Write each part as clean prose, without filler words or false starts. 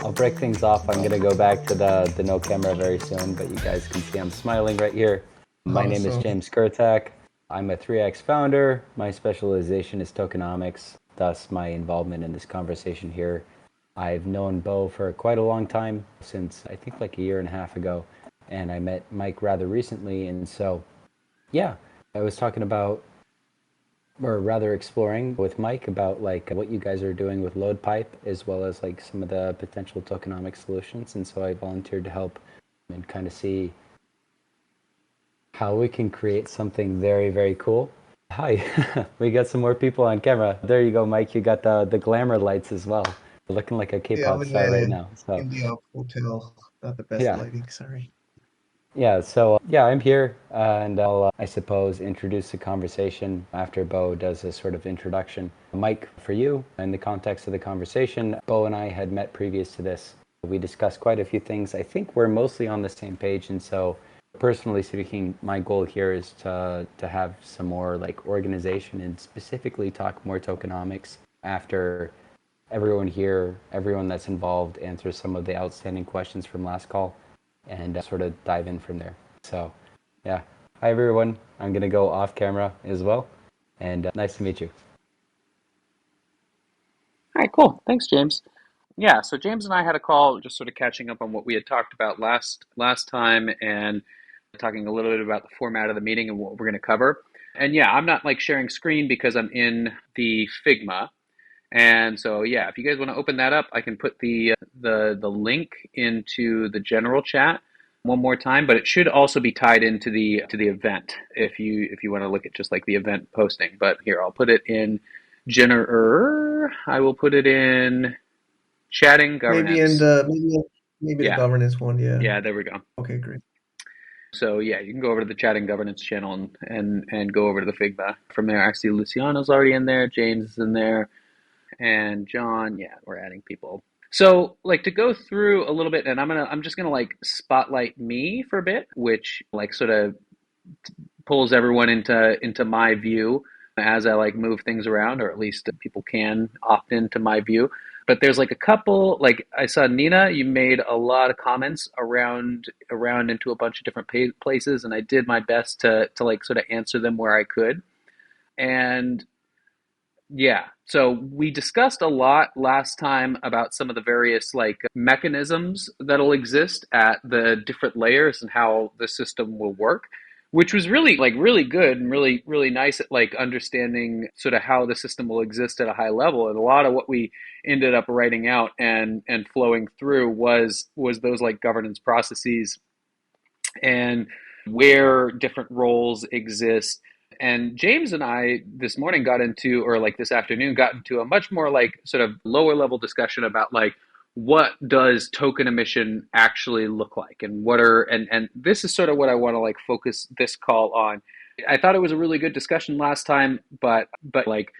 I'll break things off. I'm gonna go back to the no camera very soon, but you guys can see I'm smiling right here. My name is Awesome. James Kurtak. I'm a 3X founder. My specialization is tokenomics, thus my involvement in this conversation here. I've known Bo for quite a long time, since I think like a year and a half ago, and I met Mike rather recently, and so yeah, I was talking about, or rather exploring with Mike about like what you guys are doing with LoadPipe, as well as like some of the potential tokenomic solutions. And so I volunteered to help and kind of see how we can create something very, very cool. Hi, we got some more people on camera. There you go, Mike. You got the glamour lights as well. Looking like a Yeah, I'm K-pop in star right the now. So India hotel. Not the best yeah, lighting, sorry. yeah. So yeah, I'm here, and I'll, I suppose, introduce the conversation after Bo does a sort of introduction. Mike, for you, in the context of the conversation, Bo and I had met previous to this. We discussed quite a few things. I think we're mostly on the same page, and so personally speaking, my goal here is to have some more like organization and specifically talk more tokenomics after everyone here, everyone that's involved, answers some of the outstanding questions from last call, and sort of dive in from there. So, yeah. Hi, everyone. I'm going to go off camera as well. And nice to meet you. All right, cool. Thanks, James. Yeah, so James and I had a call just sort of catching up on what we had talked about last time and talking a little bit about the format of the meeting and what we're going to cover. And yeah, I'm not like sharing screen because I'm in the Figma. And so yeah, if you guys want to open that up, I can put the link into the general chat one more time, but it should also be tied into the event if you want to look at just like the event posting. But here, I'll put it in I will put it in chatting Maybe in governance. the maybe the Yeah, governance one, yeah. yeah, there we go. Okay, great. So yeah, you can go over to the chatting governance channel and go over to the Figma. From there, I see Luciano's already in there, James is in there, and John. Yeah, we're adding people. So like to go through a little bit, and I'm just gonna like spotlight me for a bit, which like sort of pulls everyone into my view as I like move things around, or at least people can opt into my view. But there's like a couple, like I saw Nina, you made a lot of comments around into a bunch of different places, and I did my best to like sort of answer them where I could. And yeah, so we discussed a lot last time about some of the various like mechanisms that'll exist at the different layers and how the system will work, which was really like really good and really nice at like understanding sort of how the system will exist at a high level. And a lot of what we ended up writing out and flowing through was those like governance processes and where different roles exist. And James and I this morning got into, or like this afternoon, got into a much more like sort of lower level discussion about like what does token emission actually look like, and what are and this is sort of what I want to like focus this call on. I thought it was a really good discussion last time, but like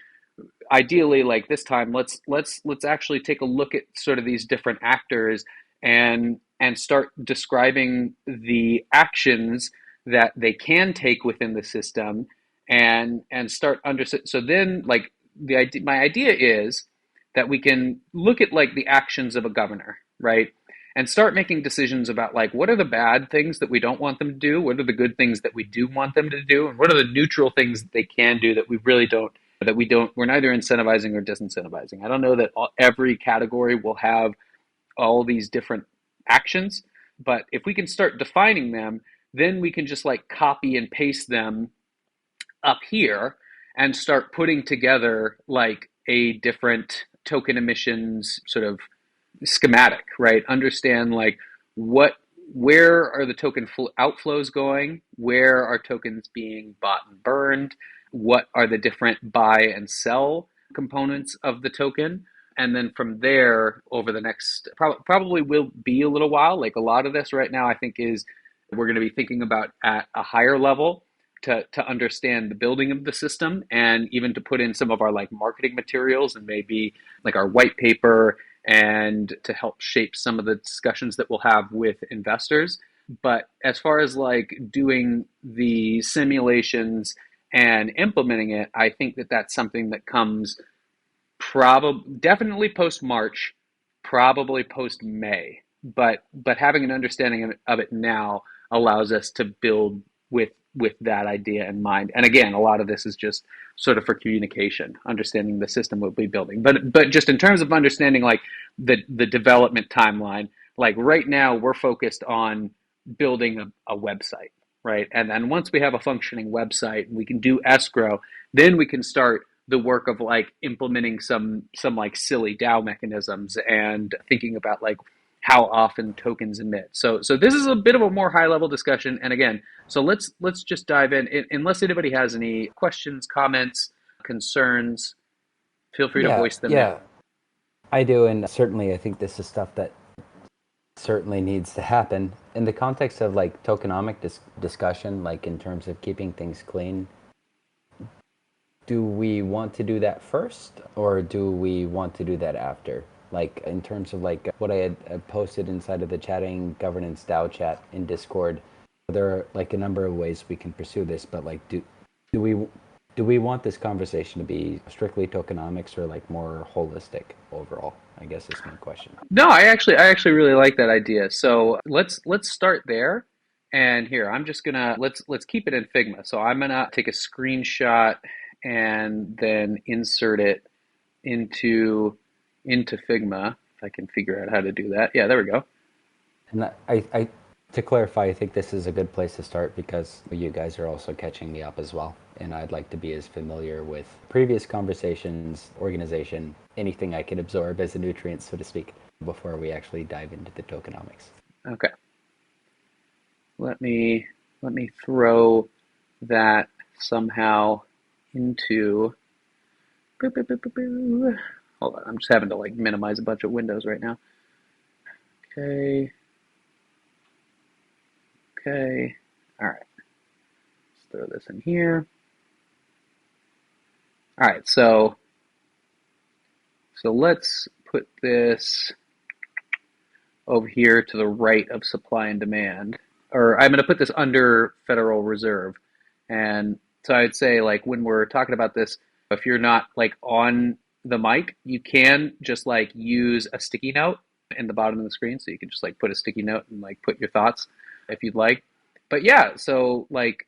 ideally like this time let's actually take a look at sort of these different actors and start describing the actions that they can take within the system and start under so then like my idea is that we can look at like the actions of a governor, right, and start making decisions about like what are the bad things that we don't want them to do, what are the good things that we do want them to do, and what are the neutral things that they can do that we really don't, we're neither incentivizing or disincentivizing. I don't know that every category will have all these different actions, but if we can start defining them, then we can just like copy and paste them up here and start putting together like a different token emissions sort of schematic, right? Understand like what where are the token outflows going? Where are tokens being bought and burned? What are the different buy and sell components of the token? And then from there, over the next probably will be a little while. Like a lot of this right now, I think is we're going to be thinking about at a higher level to understand the building of the system and even to put in some of our like marketing materials and maybe like our white paper and to help shape some of the discussions that we'll have with investors. But as far as like doing the simulations and implementing it, I think that that's something that comes probably definitely post March, probably post May, but having an understanding of it now allows us to build with that idea in mind. And again, a lot of this is just sort of for communication, understanding the system we'll be building. But just in terms of understanding like the development timeline, like right now we're focused on building a website, right? And then once we have a functioning website and we can do escrow, then we can start the work of like implementing some like silly DAO mechanisms and thinking about like how often tokens emit. So this is a bit of a more high level discussion. And again, so let's just dive in. Unless anybody has any questions, comments, concerns, feel free to Yeah, voice them yeah, now. I do, and certainly I think this is stuff that certainly needs to happen in the context of like tokenomic discussion, like in terms of keeping things clean. Do we want to do that first, or do we want to do that after? Like in terms of like what I had posted inside of the chatting governance DAO chat in Discord, there are like a number of ways we can pursue this, but like do we do we want this conversation to be strictly tokenomics or like more holistic overall? I guess is my question. No, I actually really like that idea. So let's start there. And here, I'm just gonna let's keep it in Figma. So I'm gonna take a screenshot and then insert it into Figma. If I can figure out how to do that. Yeah, there we go. And I to clarify, I think this is a good place to start because you guys are also catching me up as well. And I'd like to be as familiar with previous conversations, organization, anything I can absorb as a nutrient, so to speak, before we actually dive into the tokenomics. Okay. Let me throw that somehow into. Hold on, I'm just having to like minimize a bunch of windows right now. Okay. Okay. All right. Let's throw this in here. All right. So let's put this over here to the right of supply and demand, or I'm going to put this under Federal Reserve. And so I'd say like when we're talking about this, if you're not like on the mic, you can just like use a sticky note in the bottom of the screen. So you can just like put a sticky note and like put your thoughts if you'd like. But yeah, so like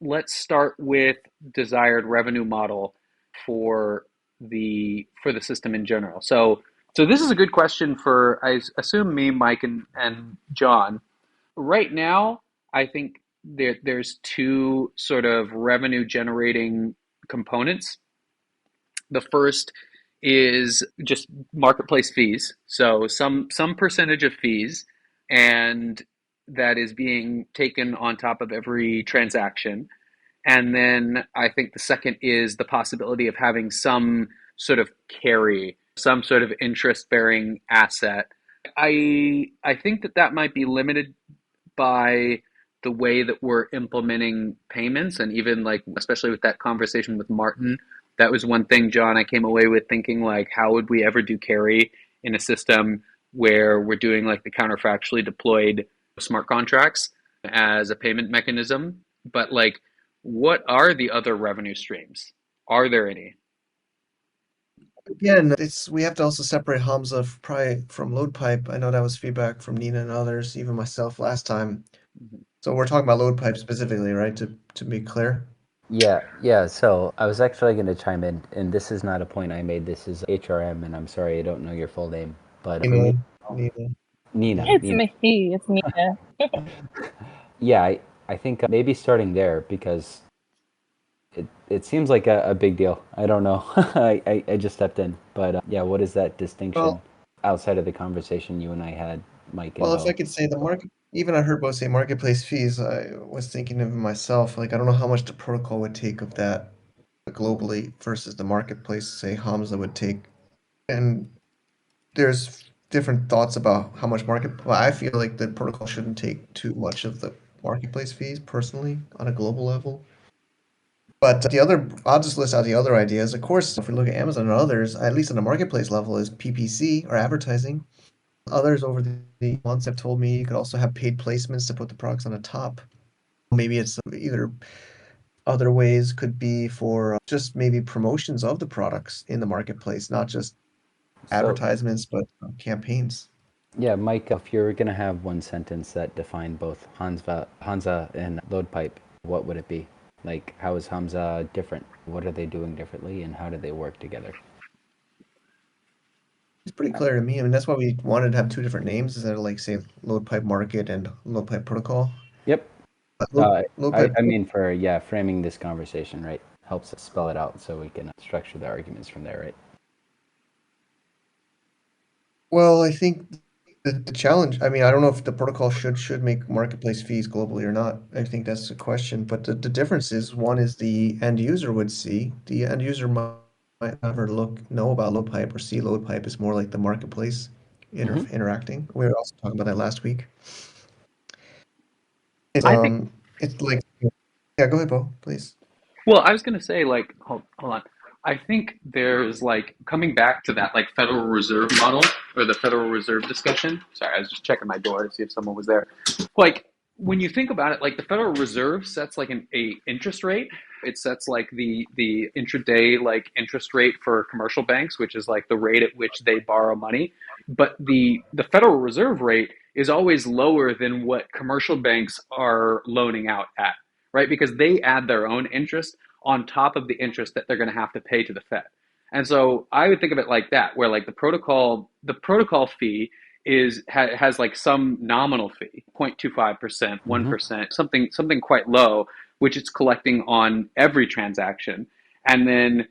let's start with desired revenue model for the system in general. So this is a good question for, I assume, me, Mike, and John. Right now, I think there's two sort of revenue generating components. The first is just marketplace fees. So some percentage of fees, and that is being taken on top of every transaction. And then I think the second is the possibility of having some sort of carry, some sort of interest bearing asset. I think that might be limited by the way that we're implementing payments, and even like especially with that conversation with Martin, that was one thing, John, I came away with thinking like how would we ever do carry in a system where we're doing like the counterfactually deployed smart contracts as a payment mechanism. But like what are the other revenue streams? Are there any? Again, we have to also separate Hamza probably from LoadPipe. I know that was feedback from Nina and others, even myself last time. So we're talking about LoadPipe specifically, right? To be clear. Yeah. So I was actually going to chime in, and this is not a point I made. This is HRM, and I'm sorry I don't know your full name, but for me, Nina. Nina. It's me. It's Mia. Yeah, I think maybe starting there because it seems like a big deal. I don't know. I just stepped in, but yeah, what is that distinction Well, outside of the conversation you and I had, Mike and well, if Bo? I could say the market, even I heard Bo say marketplace fees, I was thinking of myself, like I don't know how much the protocol would take of that globally versus the marketplace, say Hamza would take. And there's different thoughts about how much market. Well, I feel like the protocol shouldn't take too much of the marketplace fees personally on a global level. But I'll just list out the other ideas. Of course, if we look at Amazon and others, at least on the marketplace level, is PPC or advertising. Others over the months have told me you could also have paid placements to put the products on the top. Maybe it's either other ways could be for just maybe promotions of the products in the marketplace, not just So, advertisements, but campaigns. yeah, Mike, if you're going to have one sentence that defined both Hansa and LoadPipe, what would it be? Like, how is Hamza different? What are they doing differently, and how do they work together? It's pretty clear to me. I mean, that's why we wanted to have two different names instead of like say load pipe market and load pipe protocol. Yep. But Uh, load I, pipe, I mean, for, yeah, framing this conversation, right? Helps us spell it out so we can structure the arguments from there, right? well, I think the challenge, I mean, I don't know if the protocol should make marketplace fees globally or not. I think that's the question. But the difference is one is the end user would see. The end user might never know about load pipe or see load pipe is more like the marketplace Mm-hmm. interacting. We were also talking about that last week. It's I think. it's like yeah, go ahead, Bo, please. Well, I was going to say, like, hold on. I think there's like coming back to that like Federal Reserve model or the Federal Reserve discussion. Sorry, I was just checking my door to see if someone was there. Like when you think about it, like the Federal Reserve sets like a interest rate. It sets like the intraday like interest rate for commercial banks, which is like the rate at which they borrow money. But the Federal Reserve rate is always lower than what commercial banks are loaning out at, right? Because they add their own interest on top of the interest that they're going to have to pay to the Fed. And so I would think of it like that, where like the protocol fee has like some nominal fee, 0.25%, Mm-hmm. 1%, something quite low, which it's collecting on every transaction. And then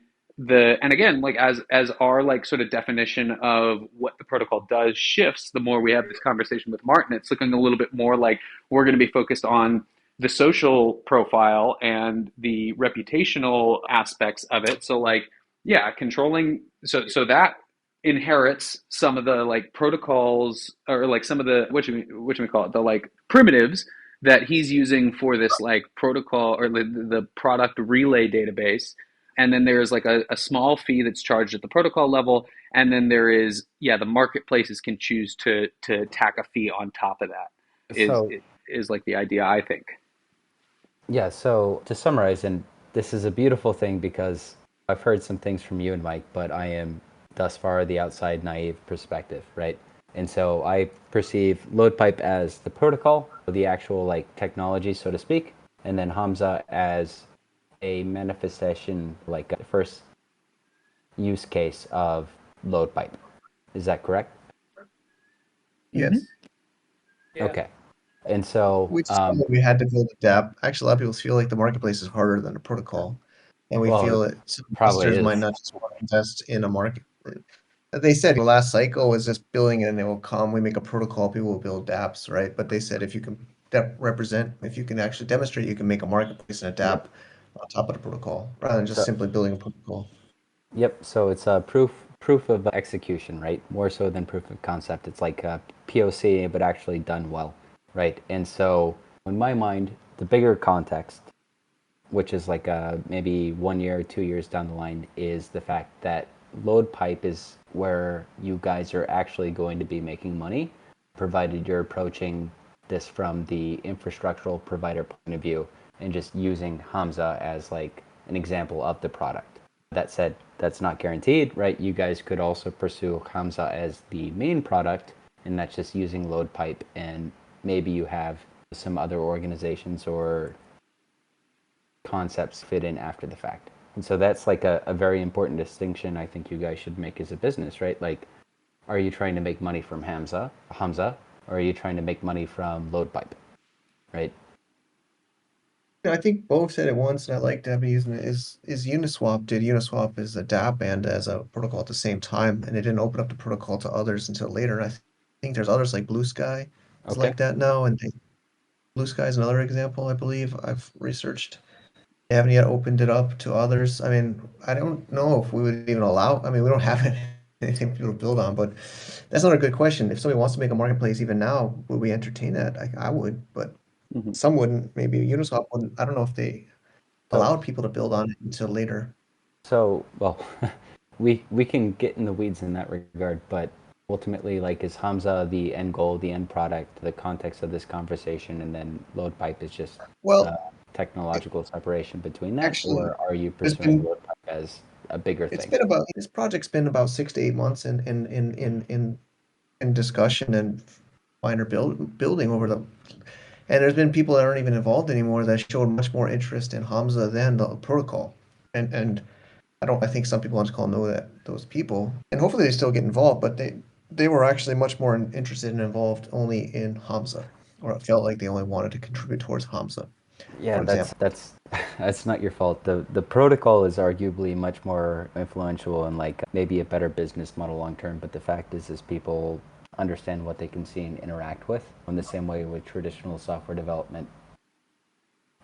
and again, like as our like sort of definition of what the protocol does shifts, the more we have this conversation with Martin, it's looking a little bit more like we're going to be focused on the social profile and the reputational aspects of it. So like, yeah, controlling so that inherits some of the like protocols or like some of the what should we call it, the like primitives that he's using for this like protocol or the product relay database. And then there's like a small fee that's charged at the protocol level, and then there is, yeah, the marketplaces can choose to tack a fee on top of that. is So, is like the idea, I think. yeah, so to summarize, and this is a beautiful thing because I've heard some things from you and Mike, but I am thus far the outside naive perspective, right? And so I perceive LoadPipe as the protocol, the actual like technology, so to speak, and then Hamza as a manifestation, like a first use case of LoadPipe. Is that correct? Mm-hmm. Yes. Yeah. Okay. And so, We just felt like we had to build a dApp. Actually, a lot of people feel like the marketplace is harder than the protocol, and we well, feel it that some probably investors might is. not just want to invest in a market. They said the last cycle was just building it and it will come. We make a protocol, people will build dApps, right? But they said if you can if you can actually demonstrate you can make a marketplace and a Yep. dApp on top of the protocol, rather than just So, simply building a protocol. yep. So it's a proof of execution, right? More so than proof of concept. It's like a POC, but actually done well, right? And so, in my mind, the bigger context, which is like maybe 1 year, 2 years down the line, is the fact that load pipe is where you guys are actually going to be making money, provided you're approaching this from the infrastructural provider point of view and just using Hamza as like an example of the product. That said, that's not guaranteed, right? You guys could also pursue Hamza as the main product, and that's just using load pipe, and maybe you have some other organizations or concepts fit in after the fact. And so that's like a very important distinction I think you guys should make as a business, right? Like, are you trying to make money from Hamza, or are you trying to make money from LoadPipe, right? Yeah, I think both said it once, and I like Debbie using it. Is Uniswap did Uniswap as a dApp and as a protocol at the same time, and it didn't open up the protocol to others until later. And think there's others like Blue Sky is Okay. like that now, and Blue Sky is another example, I believe. I've researched. They haven't yet opened it up to others. I mean, I don't know if we would even allow. I mean, we don't have anything for people to build on, but that's not a good question. If somebody wants to make a marketplace even now, would we entertain that? I would, but Mm-hmm. some wouldn't. Maybe Uniswap wouldn't. I don't know if they So allowed people to build on it until later. so well, we can get in the weeds in that regard, but ultimately, like, is Hamza the end goal, the end product, the context of this conversation, and then LoadPipe is just Well, the technological separation between that, actually, or are you there's pursuing been LoadPipe as a bigger It's thing. been about this project's been about 6 to 8 months in discussion and finer building over the. And there's been people that aren't even involved anymore that showed much more interest in Hamza than the protocol. And I think some people on this call know that those people, and hopefully they still get involved, but they were actually much more interested and involved only in Hamza, or it felt like they only wanted to contribute towards Hamza, Yeah, for example. that's that's not your fault. The protocol is arguably much more influential and like maybe a better business model long term, but the fact is people understand what they can see and interact with in the same way with traditional software development.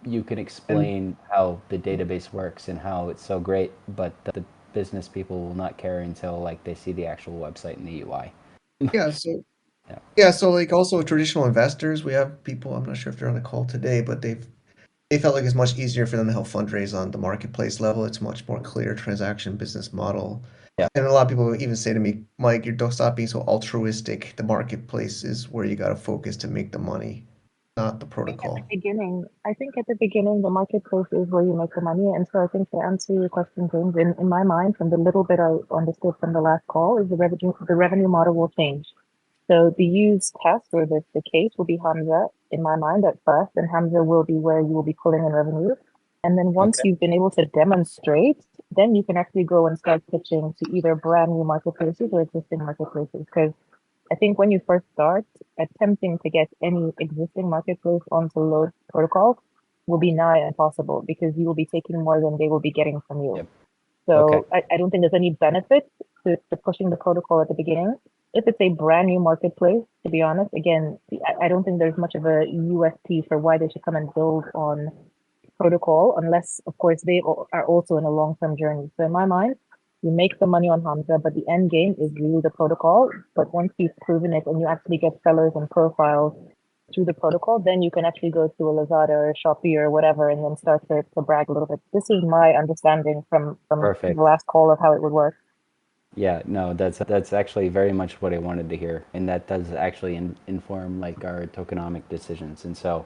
You can And explain how the database works and how it's so great, but the business people will not care until like they see the actual website and the UI. yeah, so Yeah. yeah, so like also traditional investors, we have people, I'm not sure if they're on the call today, but they felt like it's much easier for them to help fundraise on the marketplace level. It's much more clear transaction business model. Yeah. And a lot of people even say to me, Mike, you don't stop being so altruistic. The marketplace is where you got to focus to make the money, not the protocol. I think at the beginning, the marketplace is where you make the money. And so I think to answer your question, James, in my mind, from the little bit I understood from the last call, is the revenue model will change. So the use test or the case will be Hamza in my mind at first, and Hamza will be where you will be pulling in revenue. And then once Okay. you've been able to demonstrate, then you can actually go and start pitching to either brand new marketplaces or existing marketplaces. Because I think when you first start, attempting to get any existing marketplace onto load protocol will be nigh impossible because you will be taking more than they will be getting from you. Yep. Okay. So I don't think there's any benefit to pushing the protocol at the beginning. If it's a brand new marketplace, to be honest, again, I don't think there's much of a USP for why they should come and build on protocol, unless, of course, they are also in a long-term journey. So in my mind, you make the money on Hamza, but the end game is really the protocol. But once you've proven it and you actually get sellers and profiles through the protocol, then you can actually go to a Lazada or Shopee or whatever, and then start to brag a little bit. This is my understanding from the Perfect. last call of how it would work. Yeah, no, that's actually very much what I wanted to hear, and that does actually inform like our tokenomic decisions. And so,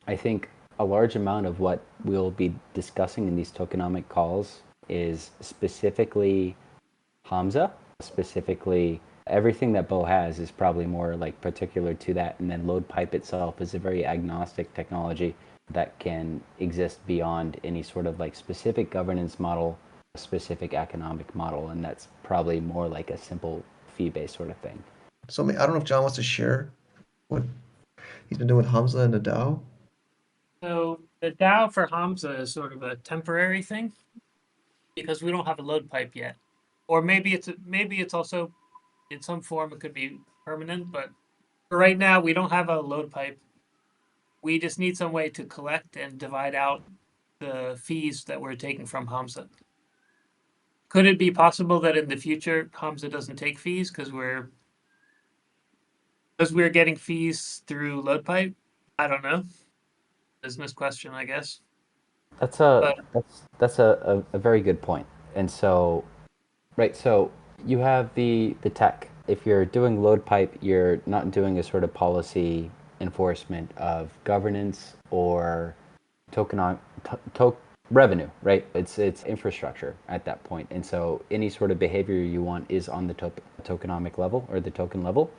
I think a large amount of what we'll be discussing in these tokenomic calls is specifically Hamza, specifically everything that Bo has is probably more like particular to that, and then LoadPipe itself is a very agnostic technology that can exist beyond any sort of like specific governance model, specific economic model, and that's probably more like a simple fee-based sort of thing. So I don't know if John wants to share what he's been doing with Hamza and the DAO. So the DAO for Hamza is sort of a temporary thing because we don't have a load pipe yet, or maybe it's also in some form it could be permanent. But for right now, we don't have a load pipe. We just need some way to collect and divide out the fees that we're taking from Hamza. Could it be possible that in the future Hamza doesn't take fees because we're getting fees through LoadPipe? I don't know. Business question, I guess. That's a But that's a very good point. And so, right, so you have the tech. If you're doing load pipe, you're not doing a sort of policy enforcement of governance or token on revenue, right? It's infrastructure at that point. And so any sort of behavior you want is on the tokenomic level or the token level.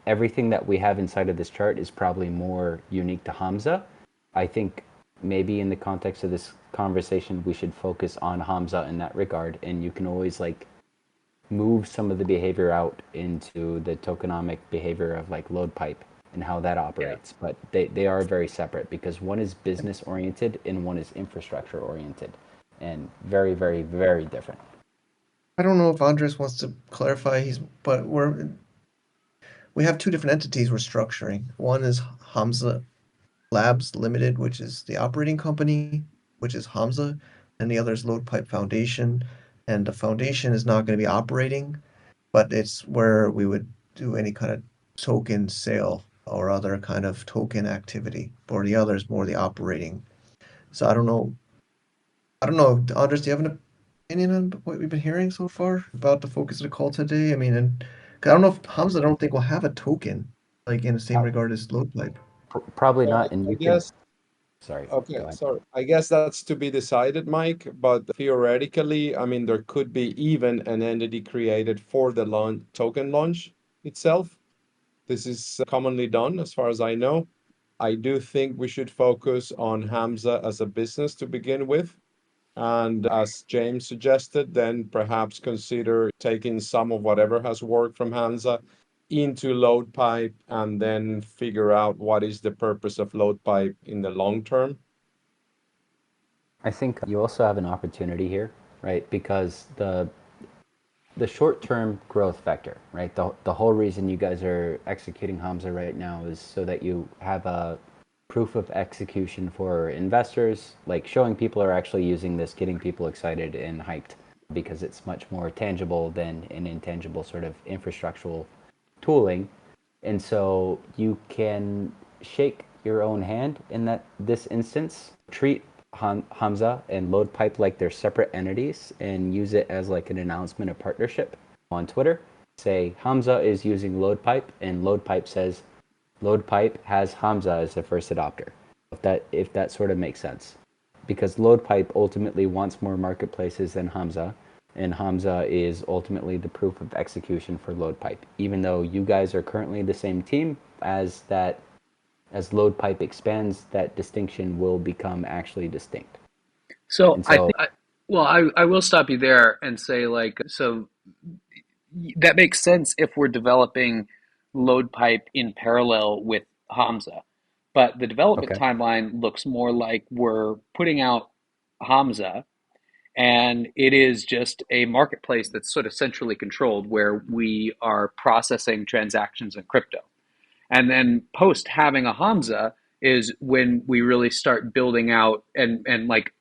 Everything that we have inside of this chart is probably more unique to Hamza. I think maybe in the context of this conversation, we should focus on Hamza in that regard. And you can always like move some of the behavior out into the tokenomic behavior of like load pipe and how that operates. But they are very separate because one is business oriented and one is infrastructure oriented and very, very, very different. I don't know if Andres wants to clarify. But we have two different entities we're structuring. One is Hamza Labs Limited, which is the operating company, which is Hamza, and the other is LoadPipe Foundation. And the foundation is not going to be operating, but it's where we would do any kind of token sale or other kind of token activity. Or the other is more the operating. So I don't know. Andres, do you have an opinion on what we've been hearing so far about the focus of the call today? I mean, and 'cause I don't know if Hamza, I don't think will have a token like in the same regard as LoadPipe. Probably Well, not. And I you could, guess Sorry, Okay, go ahead. sorry. I guess that's to be decided, Mike, but theoretically, I mean, there could be even an entity created for the token launch itself. This is commonly done, as far as I know. I do think we should focus on Hamza as a business to begin with. And as James suggested, then perhaps consider taking some of whatever has worked from Hamza into LoadPipe and then figure out what is the purpose of LoadPipe in the long term. I think you also have an opportunity here, right? Because the short-term growth vector, right? The whole reason you guys are executing Hamza right now is so that you have a proof of execution for investors, like showing people are actually using this, getting people excited and hyped, because it's much more tangible than an intangible sort of infrastructural tooling. And so you can shake your own hand in this instance, treat Hamza and LoadPipe like they're separate entities and use it as like an announcement of partnership on Twitter. Say Hamza is using LoadPipe and LoadPipe says LoadPipe has Hamza as the first adopter. If that sort of makes sense. Because LoadPipe ultimately wants more marketplaces than Hamza, and Hamza is ultimately the proof of execution for LoadPipe. Even though you guys are currently the same team, as LoadPipe expands, that distinction will become actually distinct. So And I so, think, I will stop you there and say, like, so that makes sense if we're developing LoadPipe in parallel with Hamza. But the development okay, timeline looks more like we're putting out Hamza, and it is just a marketplace that's sort of centrally controlled where we are processing transactions in crypto. And then post having a Hamza is when we really start building out and like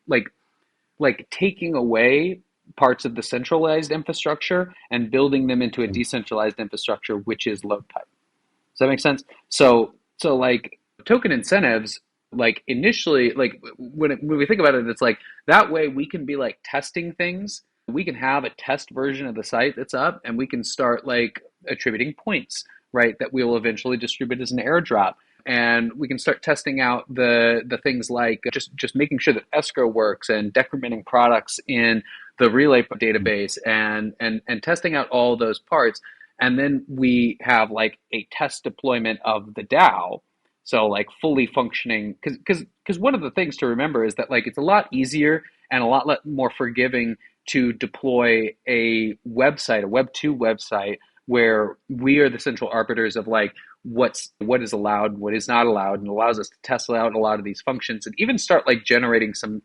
taking away parts of the centralized infrastructure and building them into a decentralized infrastructure, which is LoadPipe. Does that make sense? So like token incentives, like initially, like when we think about it, it's like that way we can be like testing things. We can have a test version of the site that's up, and we can start like attributing points, right? That we will eventually distribute as an airdrop. And we can start testing out the things like just making sure that escrow works and decrementing products in the relay database and testing out all those parts. And then we have like a test deployment of the DAO, so like fully functioning. Because one of the things to remember is that like it's a lot easier and a lot more forgiving to deploy a website, a Web2 website, where we are the central arbiters of like what is allowed, what is not allowed, and allows us to test out a lot of these functions and even start like generating some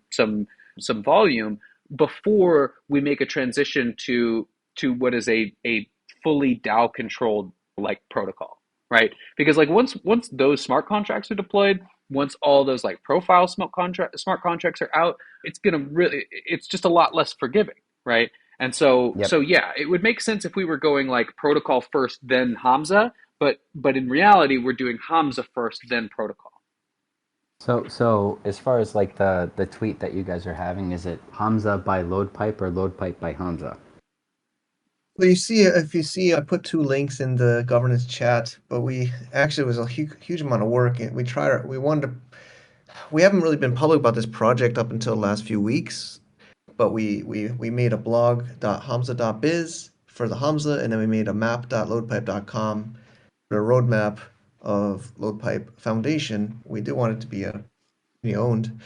volume before we make a transition to what is a fully DAO controlled like protocol, right? Because like once those smart contracts are deployed, once all those like profile smart contracts are out, it's just a lot less forgiving, right? And yep. so yeah, it would make sense if we were going like protocol first, then Hamza, but in reality, we're doing Hamza first, then protocol. So as far as like the tweet that you guys are having, is it Hamza by LoadPipe or LoadPipe by Hamza? Well, if you see, I put two links in the governance chat, but we actually it was a huge amount of work. And we haven't really been public about this project up until the last few weeks, but we made a blog.hamza.biz for the Hamza, and then we made a map.loadpipe.com for a roadmap of LoadPipe Foundation. We do want it to be owned.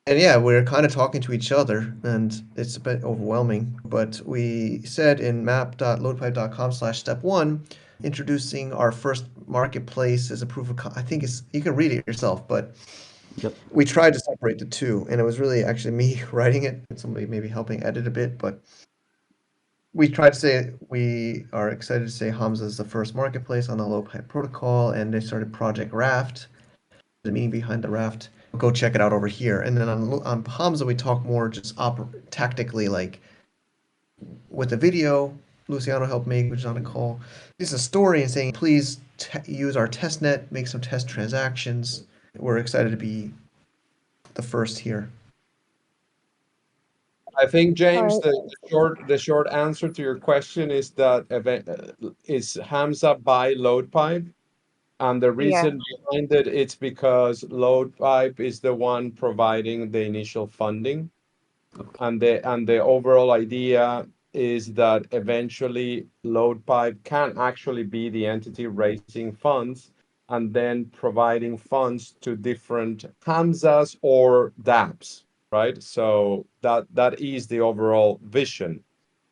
And yeah, we're kind of talking to each other, and it's a bit overwhelming. But we said in map.loadpipe.com/step 1, introducing our first marketplace as a proof of I think you can read it yourself, but Yep. we tried to separate the two, and it was really actually me writing it and somebody maybe helping edit a bit. But we tried to say we are excited to say Hamza is the first marketplace on the LoadPipe protocol, and they started Project Raft, the meaning behind the raft. Go check it out over here. And then on Hamza, we talk more just tactically, like with the video Luciano helped make, which is on a call. It's a story and saying, please use our test net, make some test transactions. We're excited to be the first here. I think, James, All the short answer to your question is that is Hamza by LoadPipe, And the Yeah. reason behind it, it's because LoadPipe is the one providing the initial funding. And the overall idea is that eventually LoadPipe can actually be the entity raising funds and then providing funds to different Hamzas or dApps, right? So that is the overall vision,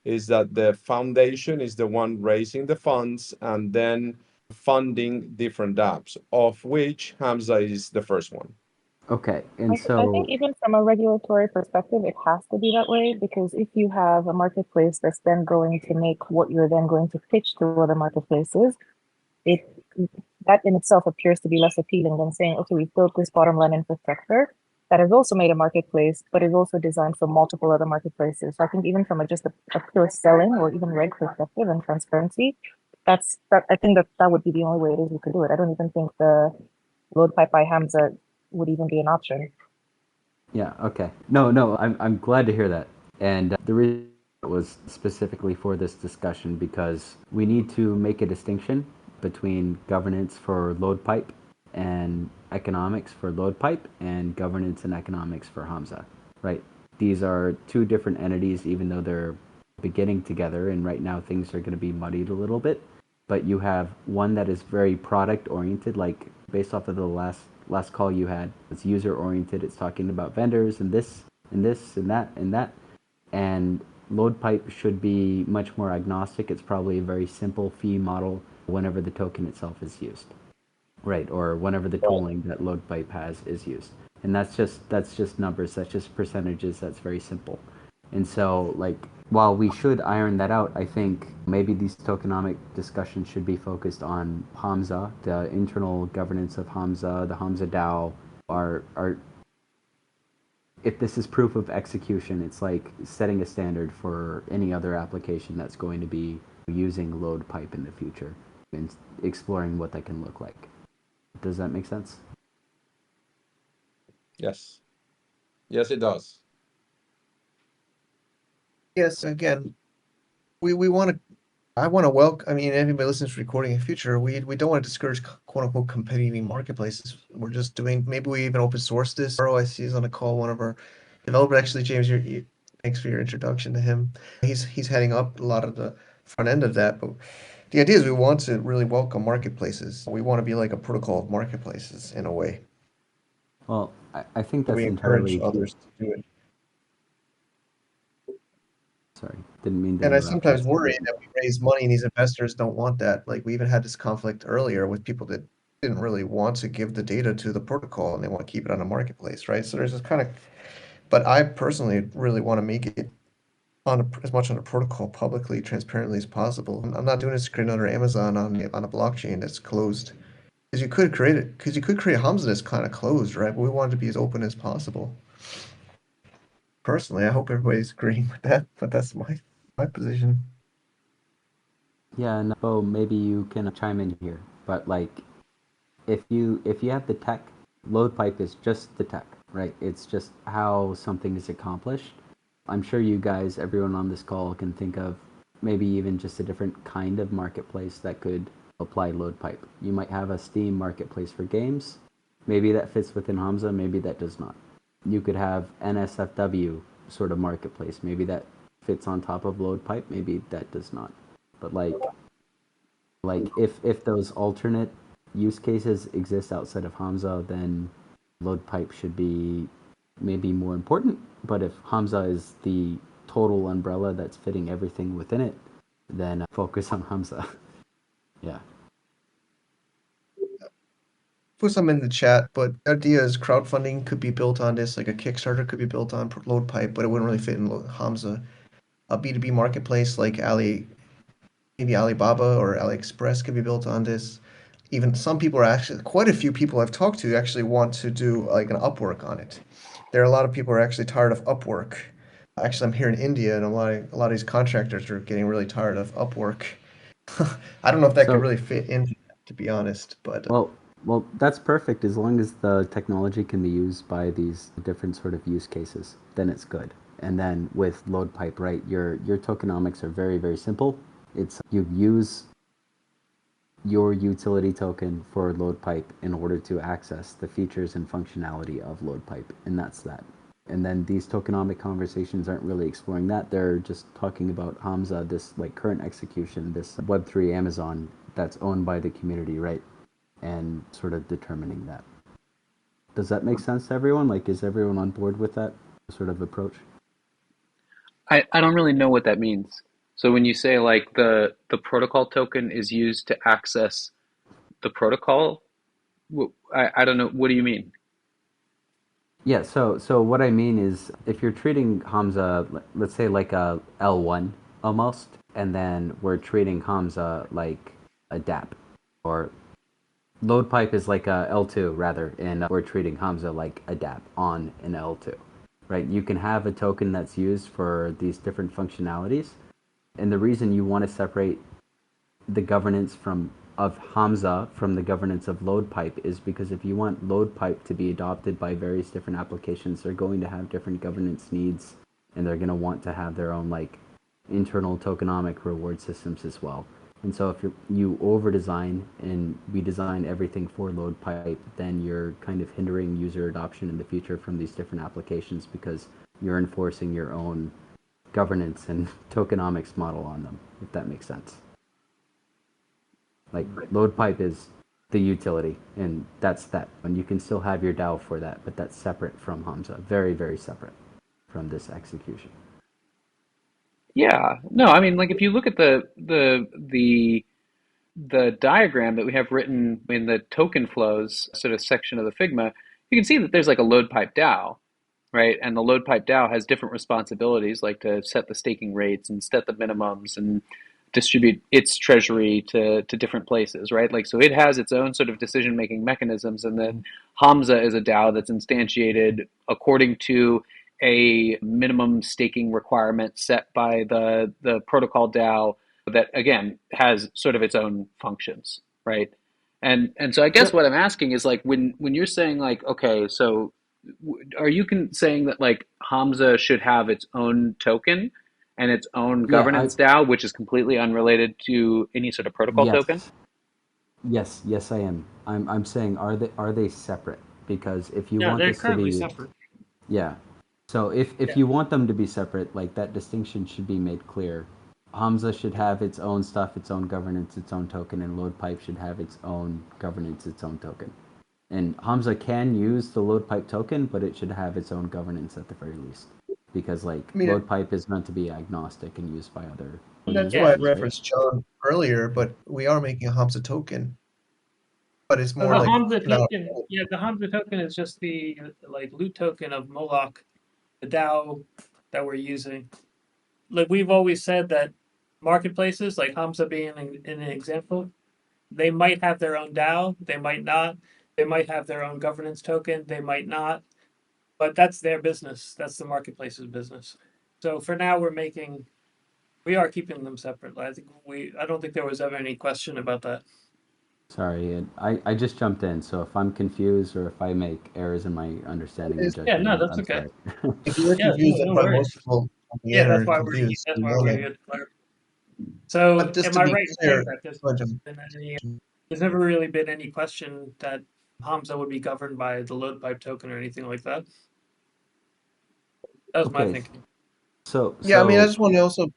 is that the foundation is the one raising the funds and then funding different dApps, of which Hamza is the first one. Okay, and I think so even from a regulatory perspective, it has to be that way because if you have a marketplace that's then going to make what you're then going to pitch to other marketplaces, it that in itself appears to be less appealing than saying, okay, we've built this bottom line infrastructure that has also made a marketplace, but is also designed for multiple other marketplaces. So I think even from just a pure selling or even reg perspective and transparency, that I think that would be the only way it is you could do it. I don't even think the load pipe by Hamza would even be an option. yeah, okay. No, I'm glad to hear that. And the reason was specifically for this discussion because we need to make a distinction between governance for LoadPipe and economics for LoadPipe and governance and economics for Hamza, right? These are two different entities, even though they're beginning together, and right now things are going to be muddied a little bit. But you have one that is very product oriented, like based off of the last call you had. It's user oriented. It's talking about vendors and this and this and that and that. And LoadPipe should be much more agnostic. It's probably a very simple fee model whenever the token itself is used, right? Or whenever the tooling that LoadPipe has is used. And that's just numbers. That's just percentages. That's very simple. And so, like, while we should iron that out, I think maybe these tokenomic discussions should be focused on Hamza, the internal governance of Hamza, the Hamza DAO. Are if this is proof of execution, it's like setting a standard for any other application that's going to be using LoadPipe in the future and exploring what that can look like. Does that make sense? Yes. Yes, it does. Yes, again, we want to. I want to welcome. I mean, anybody listening to recording in the future, we don't want to discourage quote unquote competing marketplaces. We're just doing. Maybe we even open source this. ROIC is on a call. One of our developers, actually, James. Thanks for your introduction to him. He's heading up a lot of the front end of that. But the idea is we want to really welcome marketplaces. We want to be like a protocol of marketplaces in a way. Well, I think So that's we encourage entirely. others to do it. Sorry, didn't mean to And I interrupt. sometimes worry that we raise money and these investors don't want that. Like we even had this conflict earlier with people that didn't really want to give the data to the protocol and they want to keep it on a marketplace, right? So there's this kind of, but I personally really want to make it on as much on a protocol publicly, transparently as possible. I'm not doing this to create another Amazon on a blockchain that's closed. Because you could create a Hamza that's kind of closed, right? But we want it to be as open as possible. Personally, I hope everybody's agreeing with that, but that's my position. Yeah, and Bo, maybe you can chime in here. But like, if you have the tech, LoadPipe is just the tech, right? It's just how something is accomplished. I'm sure you guys, everyone on this call, can think of maybe even just a different kind of marketplace that could apply LoadPipe. You might have a Steam marketplace for games. Maybe that fits within Hamza, maybe that does not. You could have NSFW sort of marketplace. Maybe that fits on top of LoadPipe, maybe that does not. But like if those alternate use cases exist outside of Hamza, then LoadPipe should be maybe more important. But if Hamza is the total umbrella that's fitting everything within it, then focus on Hamza. Yeah. Put some in the chat, but the idea is crowdfunding could be built on this, like a Kickstarter could be built on LoadPipe, but it wouldn't really fit in Hamza. A B2B marketplace like maybe Alibaba or AliExpress could be built on this. Even some people are actually, quite a few people I've talked to actually want to do like an Upwork on it. There are a lot of people who are actually tired of Upwork. Actually, I'm here in India, and a lot of these contractors are getting really tired of Upwork. I don't know if that could So really fit into that, to be honest, but well, that's perfect as long as the technology can be used by these different sort of use cases. Then it's good. And then with LoadPipe, right, your tokenomics are very simple. It's you use your utility token for LoadPipe in order to access the features and functionality of LoadPipe, and that's that. And then these tokenomic conversations aren't really exploring that. They're just talking about Hamza, this like current execution, this Web3 Amazon that's owned by the community, right? And sort of determining that. Does that make sense to everyone? Like, is everyone on board with that sort of approach? I don't really know what that means. So when you say like the protocol token is used to access the protocol, I don't know. What do you mean? Yeah, so what I mean is if you're treating Hamza, let's say like a L1 almost, and then we're treating Hamza like a DApp, or LoadPipe is like a L2 rather, and we're treating Hamza like a DApp on an L2, right? You can have a token that's used for these different functionalities, and the reason you want to separate the governance from of Hamza from the governance of LoadPipe is because if you want LoadPipe to be adopted by various different applications, they're going to have different governance needs, and they're going to want to have their own like internal tokenomic reward systems as well. And so if you over design and we design everything for LoadPipe, then you're kind of hindering user adoption in the future from these different applications because you're enforcing your own governance and tokenomics model on them, if that makes sense. Like LoadPipe is the utility, and that's that. And you can still have your DAO for that, but that's separate from Hamza. Very, very separate from this execution. Yeah, no, I mean, like if you look at the diagram that we have written in the token flows sort of section of the Figma, you can see that there's like a LoadPipe DAO, right? And the LoadPipe DAO has different responsibilities, like to set the staking rates and set the minimums and distribute its treasury to different places, right? Like, so it has its own sort of decision making mechanisms. And then Hamza is a DAO that's instantiated according to a minimum staking requirement set by the protocol DAO that again has sort of its own functions, right? And so I guess Yep. what I'm asking is like when you're saying like okay, so are you saying that like Hamza should have its own token and its own Yeah, I governance DAO, which is completely unrelated to any sort of protocol token? yes. Yes, I am. I'm saying are they separate? Because if you No, want they're this to currently be separate. yeah. So if Yeah. you want them to be separate, like that distinction should be made clear. Hamza should have its own stuff, its own governance, its own token, and LoadPipe should have its own governance, its own token. And Hamza can use the LoadPipe token, but it should have its own governance at the very least. Because like I mean, LoadPipe is meant to be agnostic and used by other that's Yeah. why I uses, right? referenced John earlier, but we are making a Hamza token, but it's So more the like Hamza now. token, yeah, the Hamza token is just the like loot token of Moloch, the DAO that we're using. Like we've always said that marketplaces, like Hamza being an example, they might have their own DAO, they might not. They might have their own governance token, they might not. But that's their business. That's the marketplace's business. So for now, we are keeping them separate. I don't think there was ever any question about that. Sorry, I just jumped in, so if I'm confused or if I make errors in my understanding and Yeah, judgment, no, I'm, that's I'm okay. sorry. If you were Yeah, confused, that's no why most worries. people on the Yeah, end are confused. that's You why know we're that. here to clarify. So, But just am to I be right in saying clear, that go ahead, John. there's never really been any question that Hamza would be governed by the LoadPipe token or anything like that? That was my Okay, thinking. so Yeah, I mean, I so just want to also,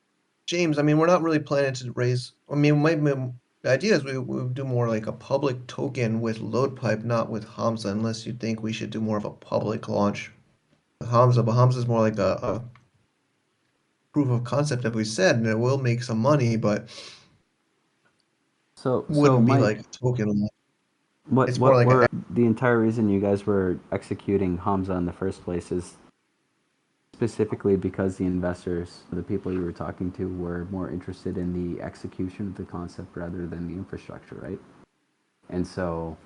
James. I mean, we're not really planning to raise. I mean, the idea is we would do more like a public token with LoadPipe, not with Hamza, unless you think we should do more of a public launch with Hamza. But Hamza is more like a proof of concept, as we said, and it will make some money, but so wouldn't be like Mike, a token. what It's more what like were a. the entire reason you guys were executing Hamza in the first place is specifically because the investors, the people you were talking to, were more interested in the execution of the concept rather than the infrastructure, right? And so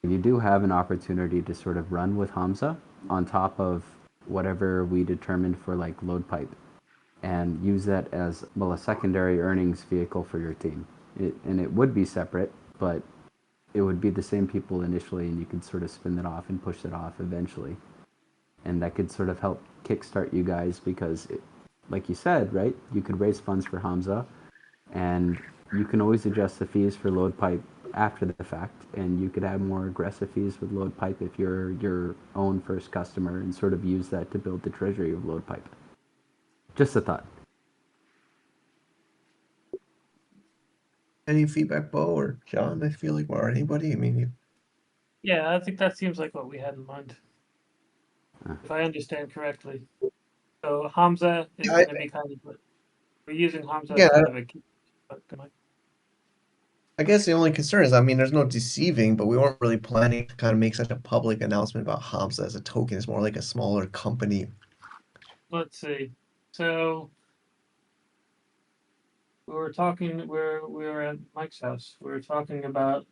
you do have an opportunity to sort of run with Hamza on top of whatever we determined for like LoadPipe and use that as well a secondary earnings vehicle for your team. And it would be separate, but it would be the same people initially, and you could sort of spin that off and push that off eventually. And that could sort of help kickstart you guys because, like you said, right, you could raise funds for Hamza, and you can always adjust the fees for LoadPipe after the fact, and you could have more aggressive fees with LoadPipe if you're your own first customer and sort of use that to build the treasury of LoadPipe. Just a thought. Any feedback, Bo or John? I feel like, or anybody? I mean, Yeah, I think that seems like what we had in mind, Uh. if I understand correctly. So Hamza is I, going to be kind of, we're using Hamza as again, kind of a key. I guess the only concern is, I mean, there's no deceiving, but we weren't really planning to kind of make such a public announcement about Hamza as a token. It's more like a smaller company. Let's see. So we were talking, we were at Mike's house. We were talking about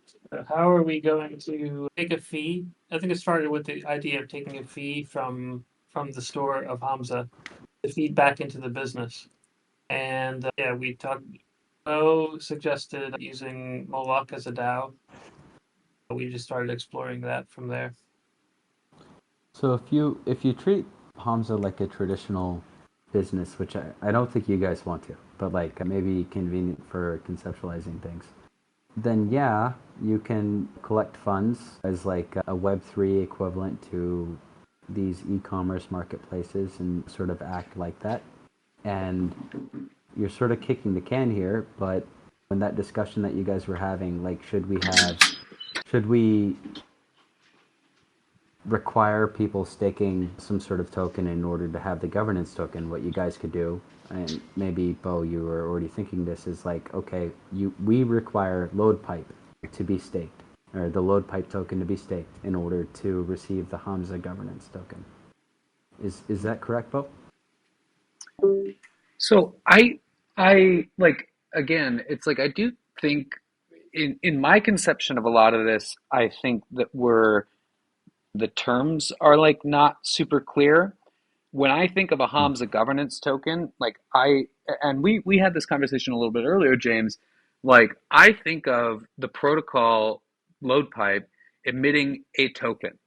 how are we going to take a fee. I think it started with the idea of taking a fee from the store of Hamza to feed back into the business. And yeah, we talked. Bo suggested using Moloch as a DAO. We just started exploring that from there. So if you treat Hamza like a traditional business, which I don't think you guys want to, but like maybe convenient for conceptualizing things, then yeah, you can collect funds as like a Web3 equivalent to these e-commerce marketplaces and sort of act like that. And you're sort of kicking the can here, but when that discussion that you guys were having, like should we require people staking some sort of token in order to have the governance token? What you guys could do, and maybe Bo, you were already thinking this, is like, okay, we require LoadPipe to be staked, or the LoadPipe token to be staked in order to receive the Hamza governance token. Is that correct, Bo? So I like, again, it's like I do think in my conception of a lot of this, I think that the terms are like not super clear. When I think of a Hmm. Hamza governance token, like and we had this conversation a little bit earlier, James, like I think of the protocol LoadPipe emitting a token,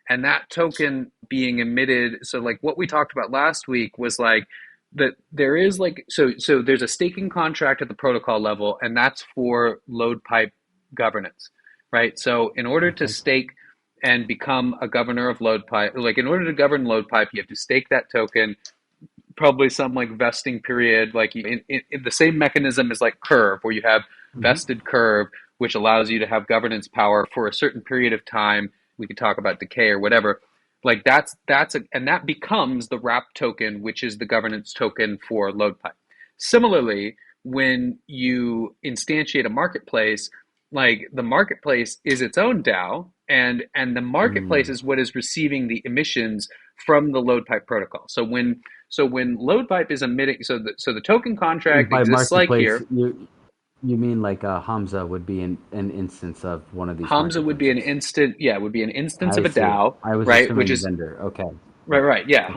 and that token being emitted. So like what we talked about last week was like that there is like, so there's a staking contract at the protocol level, and that's for LoadPipe governance, right? So in order to Okay. stake and become a governor of LoadPipe, like in order to govern LoadPipe, you have to stake that token, probably some like vesting period, like in the same mechanism as like Curve, where you have Mm-hmm. vested Curve, which allows you to have governance power for a certain period of time. We could talk about decay or whatever. Like and that becomes the wrap token, which is the governance token for LoadPipe. Similarly, when you instantiate a marketplace, like the marketplace is its own DAO, and the marketplace Mm. is what is receiving the emissions from the LoadPipe protocol. So when LoadPipe is emitting, so the token And contract by exists like marketplace, here. you mean like Hamza would be an instance of one of these Hamza would be an marketplaces? instant, yeah, would be an instance I of a see. DAO, I was right? Which assuming is vendor. Okay. right, Yeah. right, yeah. Okay.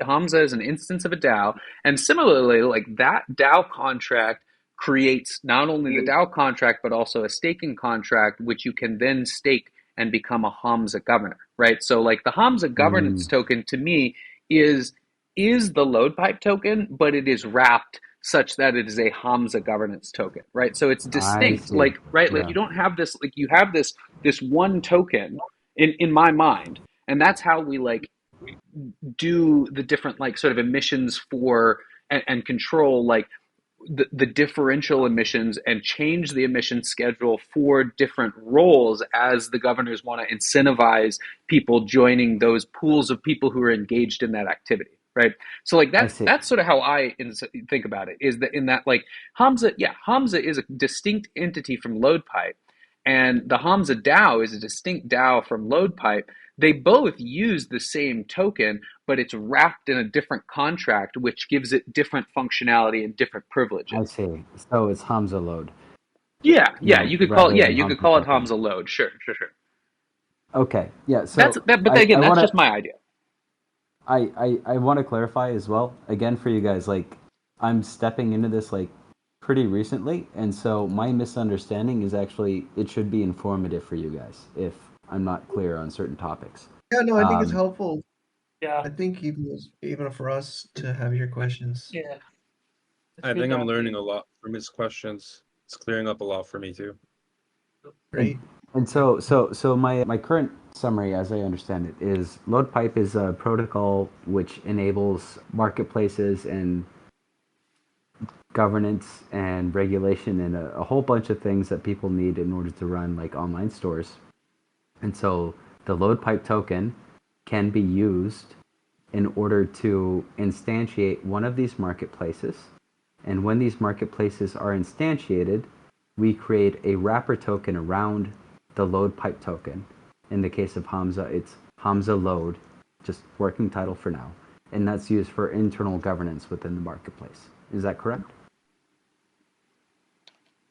Hamza is an instance of a DAO, and similarly, like that DAO contract creates not only the DAO contract but also a staking contract, which you can then stake and become a Hamza governor, right? So, like the Hamza governance Mm. token to me is is the LoadPipe token, but it is wrapped such that it is a Hamza governance token, right? So it's I distinct, see. like right, like Yeah. you don't have this, like you have this one token in my mind, and that's how we like do the different like sort of emissions for and control like the differential emissions and change the emission schedule for different roles as the governors want to incentivize people joining those pools of people who are engaged in that activity, right? So like I that's see. that's sort of how I think about it, is that in that like Hamza is a distinct entity from LoadPipe, and the Hamza DAO is a distinct DAO from LoadPipe. They both use the same token, but it's wrapped in a different contract, which gives it different functionality and different I privileges. see. So it's Hamza load, Yeah, yeah, rather than you could Hamza call it token. Hamza load. Sure, sure, sure. Okay. Yeah. That's So that, but again, I that's want just to my idea. I want to clarify as well again for you guys. Like I'm stepping into this like pretty recently, and so my misunderstanding is actually it should be informative for you guys if I'm not clear on certain topics. Yeah, no, I think it's Um, helpful. Yeah, I think even for us to have your questions. yeah. It's I good think to I'm have learning the, a lot from his questions. It's clearing up a lot for me too. Great. And so my current summary, as I understand it, is LoadPipe is a protocol which enables marketplaces and governance and regulation and a whole bunch of things that people need in order to run like online stores. And so the LoadPipe token can be used in order to instantiate one of these marketplaces. And when these marketplaces are instantiated, we create a wrapper token around the LoadPipe token. In the case of Hamza, it's Hamza Load, just working title for now. And that's used for internal governance within the marketplace. Is that correct?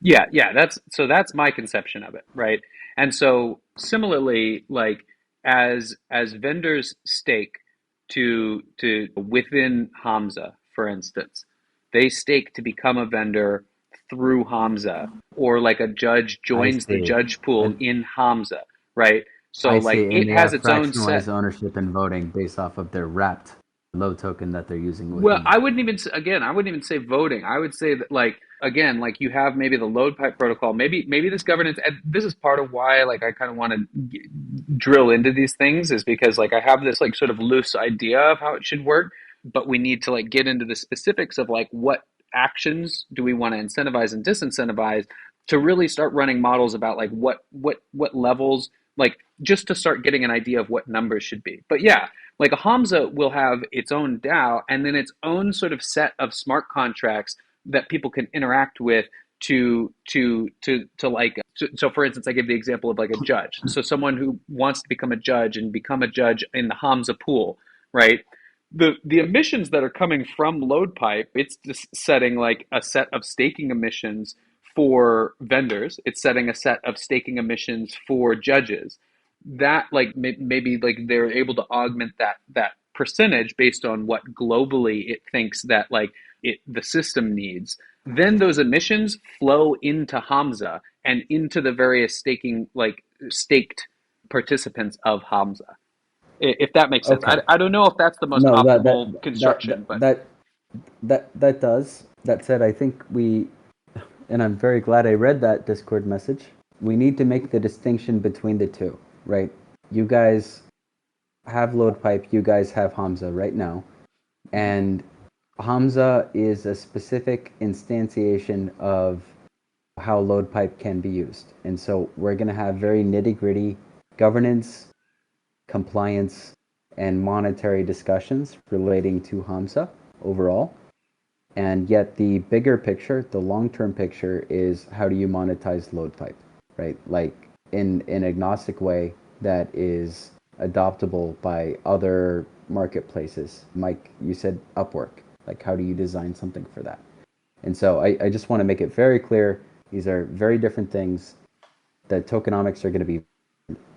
Yeah, that's my conception of it, right? And so similarly, like as vendors stake to within Hamza, for instance, they stake to become a vendor through Hamza, or like a judge I joins the see. judge pool And in Hamza, right? So I like see. And it they has have its own fractionalized set. ownership and voting based off of their wrapped load token that they're using Well, within I that. wouldn't even again, I wouldn't even say voting. I would say that like again, like you have maybe the LoadPipe protocol, maybe this governance, and this is part of why like I kind of want to drill into these things, is because like I have this like sort of loose idea of how it should work, but we need to like get into the specifics of like what actions do we want to incentivize and disincentivize to really start running models about like what levels, like just to start getting an idea of what numbers should be. But yeah, like a Hamza will have its own DAO and then its own sort of set of smart contracts that people can interact with to like so for instance, I give the example of like a judge. So someone who wants to become a judge and become a judge in the Hamza pool, right? The emissions that are coming from LoadPipe, it's just setting like a set of staking emissions for vendors. It's setting a set of staking emissions for judges. That like maybe like they're able to augment that percentage based on what globally it thinks that like the system needs. Then those emissions flow into Hamza and into the various staking like staked participants of Hamza. If that makes sense. Okay. I don't know if that's the most No, optimal construction, but that does. That said, I think and I'm very glad I read that Discord message. We need to make the distinction between the two, right? You guys have LoadPipe, you guys have Hamza right now, and Hamza is a specific instantiation of how LoadPipe can be used. And so we're going to have very nitty-gritty governance, compliance, and monetary discussions relating to Hamza overall. And yet the bigger picture, the long-term picture, is how do you monetize LoadPipe, right? Like in an agnostic way that is adoptable by other marketplaces. Mike, you said Upwork. Like how do you design something for that? And so I just want to make it very clear, these are very different things. The tokenomics are going to be,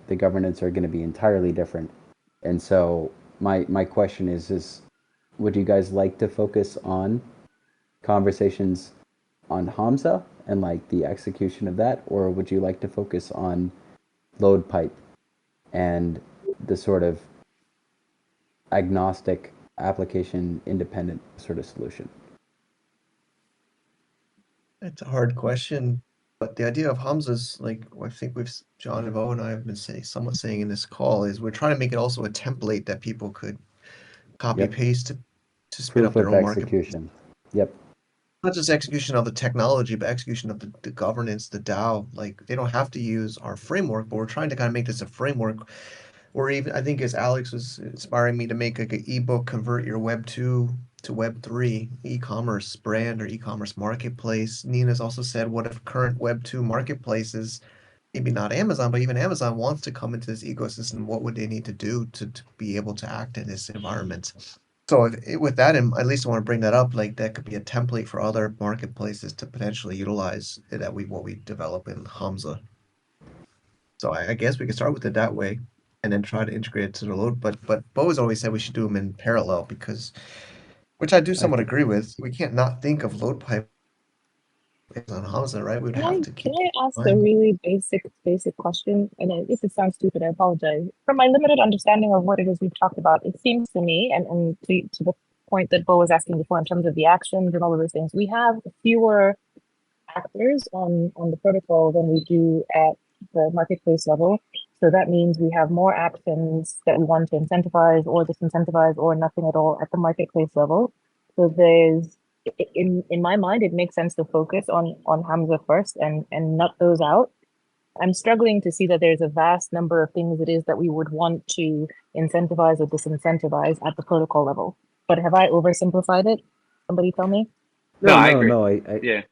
the governance are going to be entirely different. And so my question is would you guys like to focus on conversations on Hamza and like the execution of that, or would you like to focus on LoadPipe and the sort of agnostic application independent sort of solution? It's a hard question, but the idea of Hamza's, like I think John and Bo and I have been somewhat saying in this call, is we're trying to make it also a template that people could copy Yep. paste to spin Proof up their of own market. execution. Yep. Not just execution of the technology, but execution of the governance, the DAO. Like they don't have to use our framework, but we're trying to kind of make this a framework. Or even I think as Alex was inspiring me to make like an ebook, convert your Web 2 to Web 3 e-commerce brand or e-commerce marketplace. Nina's also said, what if current Web 2 marketplaces, maybe not Amazon, but even Amazon wants to come into this ecosystem, what would they need to do to be able to act in this environment? So with that, at least I want to bring that up, like that could be a template for other marketplaces to potentially utilize what we develop in Hamza. So I guess we could start with it that way, and then try to integrate it to the load. But Bo has always said we should do them in parallel because, which I do somewhat agree with. We can't not think of LoadPipe on Hamza, right? We'd have to Can keep I ask in a mind. really basic question? And if it sounds stupid, I apologize. From my limited understanding of what it is we've talked about, it seems to me, and to the point that Bo was asking before in terms of the actions and all of those things, we have fewer actors on the protocol than we do at the marketplace level. So that means we have more actions that we want to incentivize or disincentivize or nothing at all at the marketplace level. So there's in my mind, it makes sense to focus on Hamza first and nut those out. I'm struggling to see that there's a vast number of things it is that we would want to incentivize or disincentivize at the protocol level. But have I oversimplified it? Somebody tell me. No, No, I no, agree. no. Yeah.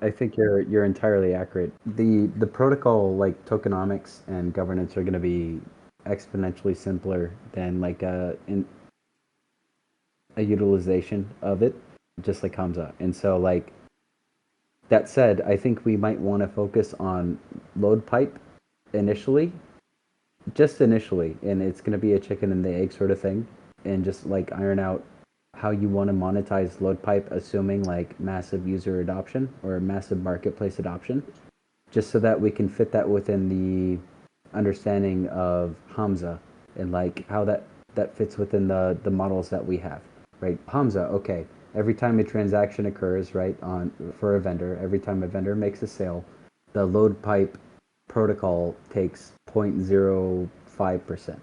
I think you're entirely accurate. The protocol like tokenomics and governance are going to be exponentially simpler than like a utilization of it, just like Hamza. And so like that said, I think we might want to focus on LoadPipe initially, just initially, and it's going to be a chicken and the egg sort of thing, and just like iron out how you want to monetize LoadPipe, assuming like massive user adoption or massive marketplace adoption, just so that we can fit that within the understanding of Hamza and like how that fits within the models that we have, right? Hamza, okay. Every time a transaction occurs, right, on for a vendor, every time a vendor makes a sale, the LoadPipe protocol takes 0.05%,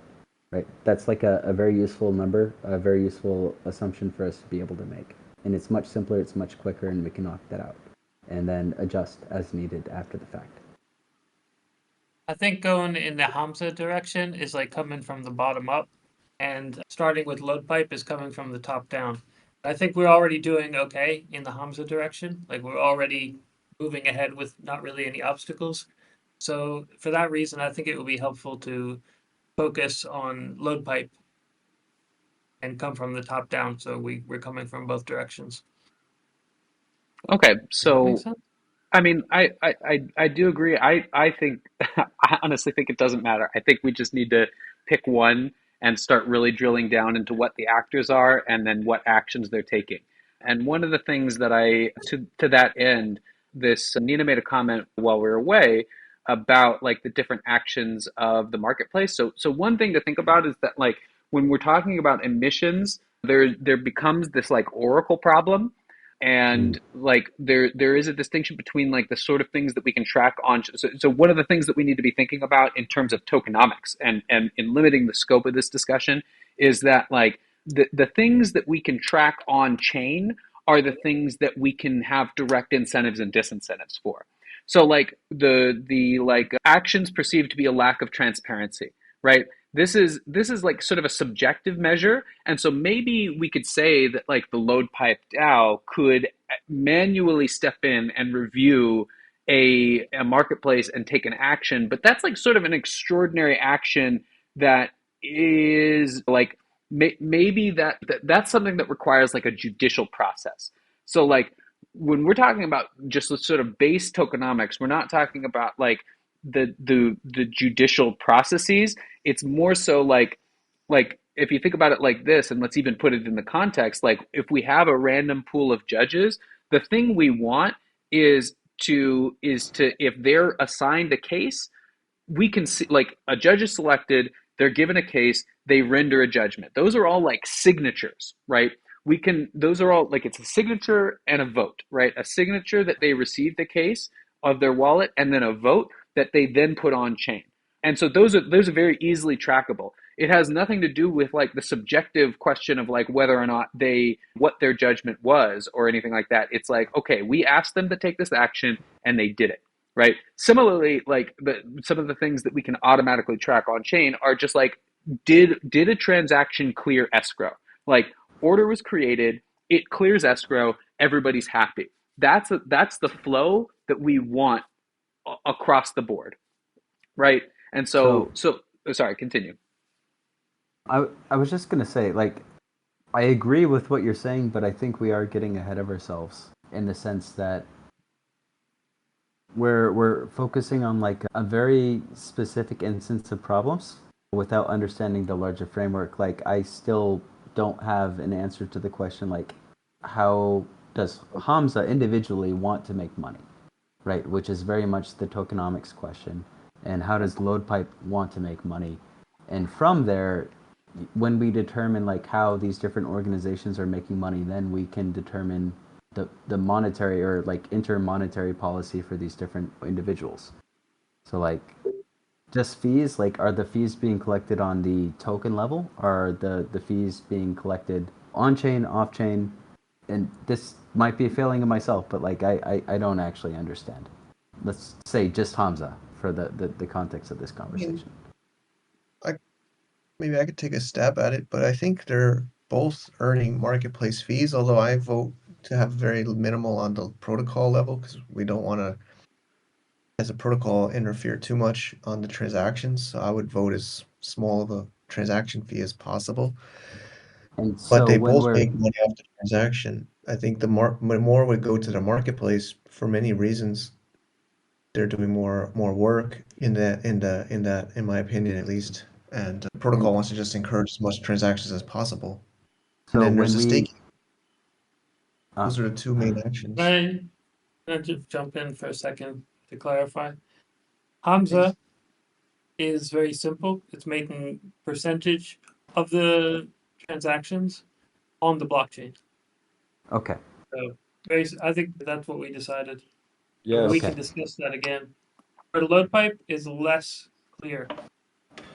right? That's like a very useful number, a very useful assumption for us to be able to make. And it's much simpler, it's much quicker, and we can knock that out and then adjust as needed after the fact. I think going in the Hamza direction is like coming from the bottom up, and starting with LoadPipe is coming from the top down. I think we're already doing okay in the Hamza direction. Like we're already moving ahead with not really any obstacles. So for that reason, I think it would be helpful to focus on LoadPipe and come from the top down. So we're coming from both directions. Okay. Does that make So sense? I mean, I do agree. I think I honestly think it doesn't matter. I think we just need to pick one and start really drilling down into what the actors are and then what actions they're taking. And one of the things that to that end, this Nina made a comment while we were away about like the different actions of the marketplace. So one thing to think about is that like when we're talking about emissions, there becomes this like oracle problem, Mm. and like there is a distinction between like the sort of things that we can track on. So one of the things that we need to be thinking about in terms of tokenomics and in limiting the scope of this discussion is that like the things that we can track on chain are the things that we can have direct incentives and disincentives for. So like the like actions perceived to be a lack of transparency, right? This is like sort of a subjective measure, and so maybe we could say that like the LoadPipe DAO could manually step in and review a marketplace and take an action, but that's like sort of an extraordinary action that is like maybe that's something that requires like a judicial process. So like when we're talking about just the sort of base tokenomics, we're not talking about like the judicial processes. It's more so like if you think about it like this, and let's even put it in the context, like if we have a random pool of judges, the thing we want is to if they're assigned a case, we can see like a judge is selected, they're given a case, they render a judgment. Those are all like signatures, right? We can those are all like it's a signature and a vote, right? A signature that they received the case of their wallet, and then a vote that they then put on chain. And so those are very easily trackable. It has nothing to do with like the subjective question of like whether or not they what their judgment was or anything like that. It's like, okay, we asked them to take this action and they did it, right? Similarly, like some of the things that we can automatically track on chain are just like did a transaction clear escrow? Like order was created, it clears escrow, everybody's happy. That's the flow that we want across the board, right? And So sorry, continue. I was just gonna say, like, I agree with what you're saying, but I think we are getting ahead of ourselves in the sense that we're focusing on like a very specific instance of problems without understanding the larger framework. Like, I still don't have an answer to the question like, how does Hamza individually want to make money, right? Which is very much the tokenomics question. And how does LoadPipe want to make money? And from there, when we determine like how these different organizations are making money, then we can determine the monetary or like inter-monetary policy for these different individuals. So like just fees, like are the fees being collected on the token level? Or are the fees being collected on chain, off chain? And this might be a failing of myself, but like I don't actually understand. Let's say just Hamza for the context of this I mean, conversation. maybe I could take a stab at it, but I think they're both earning marketplace fees, although I vote to have very minimal on the protocol level because we don't want to, as a protocol, interfere too much on the transactions. So I would vote as small of a transaction fee as possible. And But so they when both we're make money off the transaction. I think the more would go to the marketplace for many reasons. They're doing more work in my opinion at least. And the protocol and wants to just encourage as much transactions as possible. And so then there's when the we staking. uh, Those are the two main actions. Can I just jump in for a second to clarify? Hamza Please. is very simple. It's making percentage of the transactions on the blockchain. okay. So I think that's what we decided. Yes. We Okay. can discuss that again. But LoadPipe is less clear.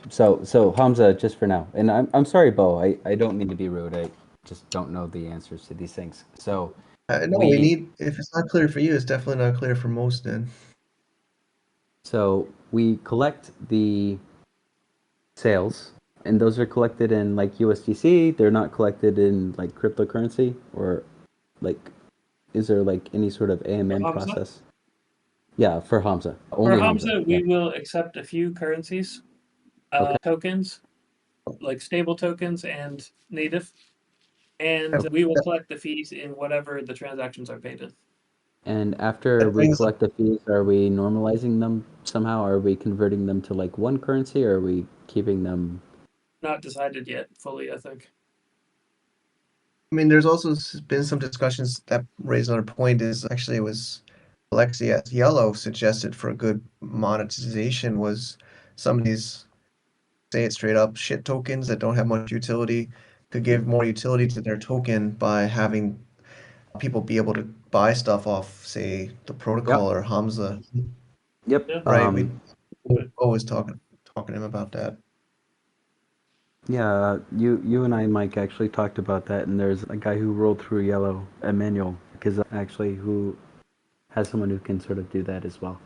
So Hamza, just for now, and I'm sorry, Bo. I don't mean to be rude. I just don't know the answers to these things. So No, we we need, if it's not clear for you, it's definitely not clear for most then. so we collect the sales, and those are collected in like USDC. They're not collected in like cryptocurrency, or like is there like any sort of For AMM Hamza, process? Yeah, for Hamza, for only Hamza. Hamza, Yeah. we will accept a few currencies, Okay. tokens, like stable tokens and native, and That, we will that, collect the fees in whatever the transactions are paid in. And after that we brings up, collect the fees, are we normalizing them somehow? Are we converting them to like one currency, or are we keeping them? Not decided yet fully, I think. I mean, there's also been some discussions that raise another point is actually it was Alexi at Yellow suggested for a good monetization was some of these, say it straight up, shit tokens that don't have much utility could give more utility to their token by having people be able to buy stuff off, say, the Yep. protocol or Hamza, Yep. Yeah. right? We always talking to him about that. Yeah, you and I, Mike, actually talked about that, and there's a guy who rolled through Yellow, Emmanuel, because actually who has someone who can sort of do that as well.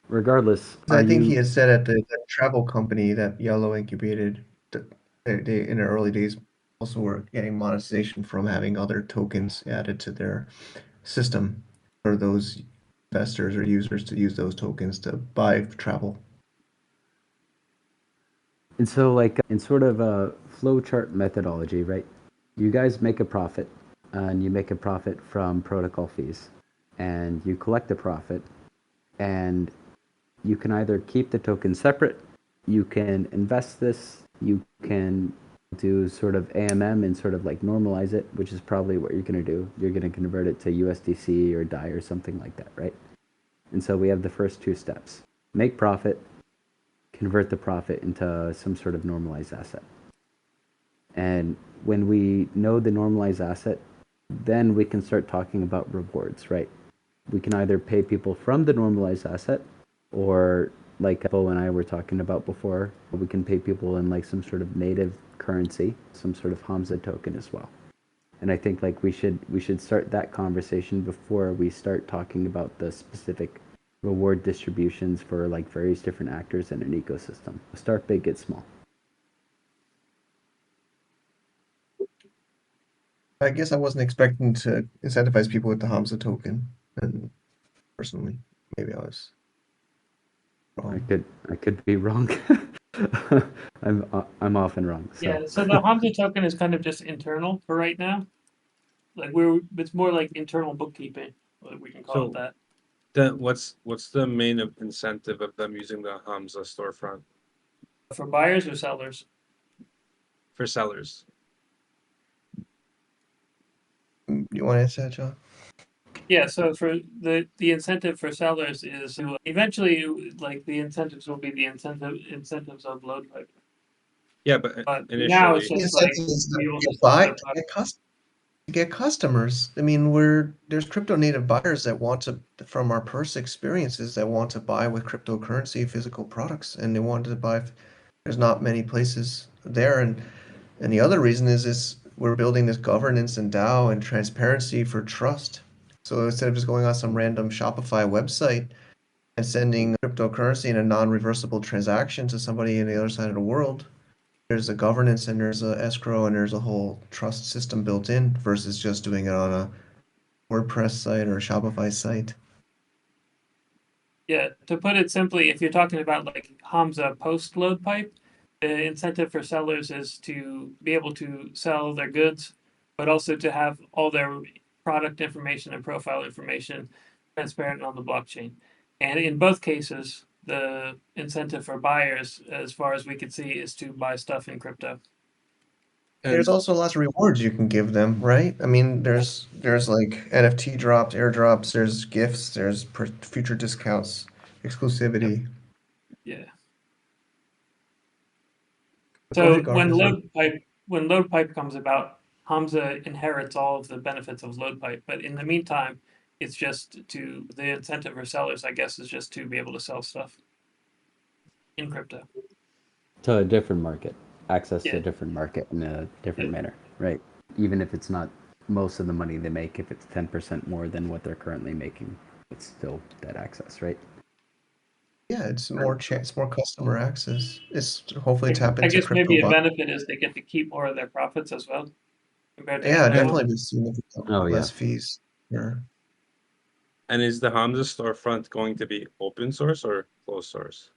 Regardless, are I think he you? had said at the travel company that Yellow incubated, that they in the early days also were getting monetization from having other tokens added to their system for those investors or users to use those tokens to buy travel. And so, like, in sort of a flowchart methodology, right? You guys make a profit, and you make a profit from protocol fees, and you collect the profit, and you can either keep the token separate, you can invest this, you can do sort of AMM and sort of like normalize it, which is probably what you're going to do. You're going to convert it to USDC or DAI or something like that, right? And so we have the first two steps: make profit, convert the profit into some sort of normalized asset. And when we know the normalized asset, then we can start talking about rewards, right? We can either pay people from the normalized asset, or like Bo and I were talking about before, we can pay people in like some sort of native currency, some sort of Hamza token as well. And I think like we should start that conversation before we start talking about the specific reward distributions for like various different actors in an ecosystem. Start big, get small. I guess I wasn't expecting to incentivize people with the Hamza token, and personally, maybe I was I wrong. could be wrong. I'm often wrong. So Yeah. So the Hamza token is kind of just internal for right now. Like it's more like internal bookkeeping. Like we can call it So that. then what's the main incentive of them using the Hamza storefront For buyers or sellers? for sellers? You want to answer that, John? Yeah, so for the incentive for sellers is to eventually, like, the incentives will be the incentives of LoadPipe. Yeah, but But now it's initially, The just like incentive is we will to just buy accept to get customers. to get customers. I mean, there's crypto native buyers that want to, from our purse experiences, that want to buy with cryptocurrency physical products, and they want to buy. There's not many places there, and the other reason is we're building this governance and DAO and transparency for trust. So instead of just going on some random Shopify website and sending cryptocurrency in a non-reversible transaction to somebody in the other side of the world, there's a governance and there's a escrow and there's a whole trust system built in versus just doing it on a WordPress site or a Shopify site. Yeah, to put it simply, if you're talking about like Hamza post LoadPipe, the incentive for sellers is to be able to sell their goods, but also to have all their product information and profile information transparent on the blockchain. And in both cases, the incentive for buyers, as far as we can see, is to buy stuff in crypto. There's also lots of rewards you can give them, right? I mean, there's like NFT drops, airdrops, there's gifts, there's future discounts, exclusivity. Yeah. Go ahead, So when Garmin. LoadPipe comes about, Hamza inherits all of the benefits of LoadPipe. But in the meantime, it's just the incentive for sellers, I guess, is just to be able to sell stuff in crypto. To a different market, access to Yeah. a different market in a different Yeah. manner, right? Even if it's not most of the money they make, if it's 10% more than what they're currently making, it's still that access, right? Yeah, it's more chance, more customer access. It's hopefully tap I into guess crypto maybe a volume. benefit is they get to keep more of their profits as well compared to Yeah, how now. definitely be significantly Oh, yeah. less fees. Sure. And is the Hamza storefront going to be open source or closed source?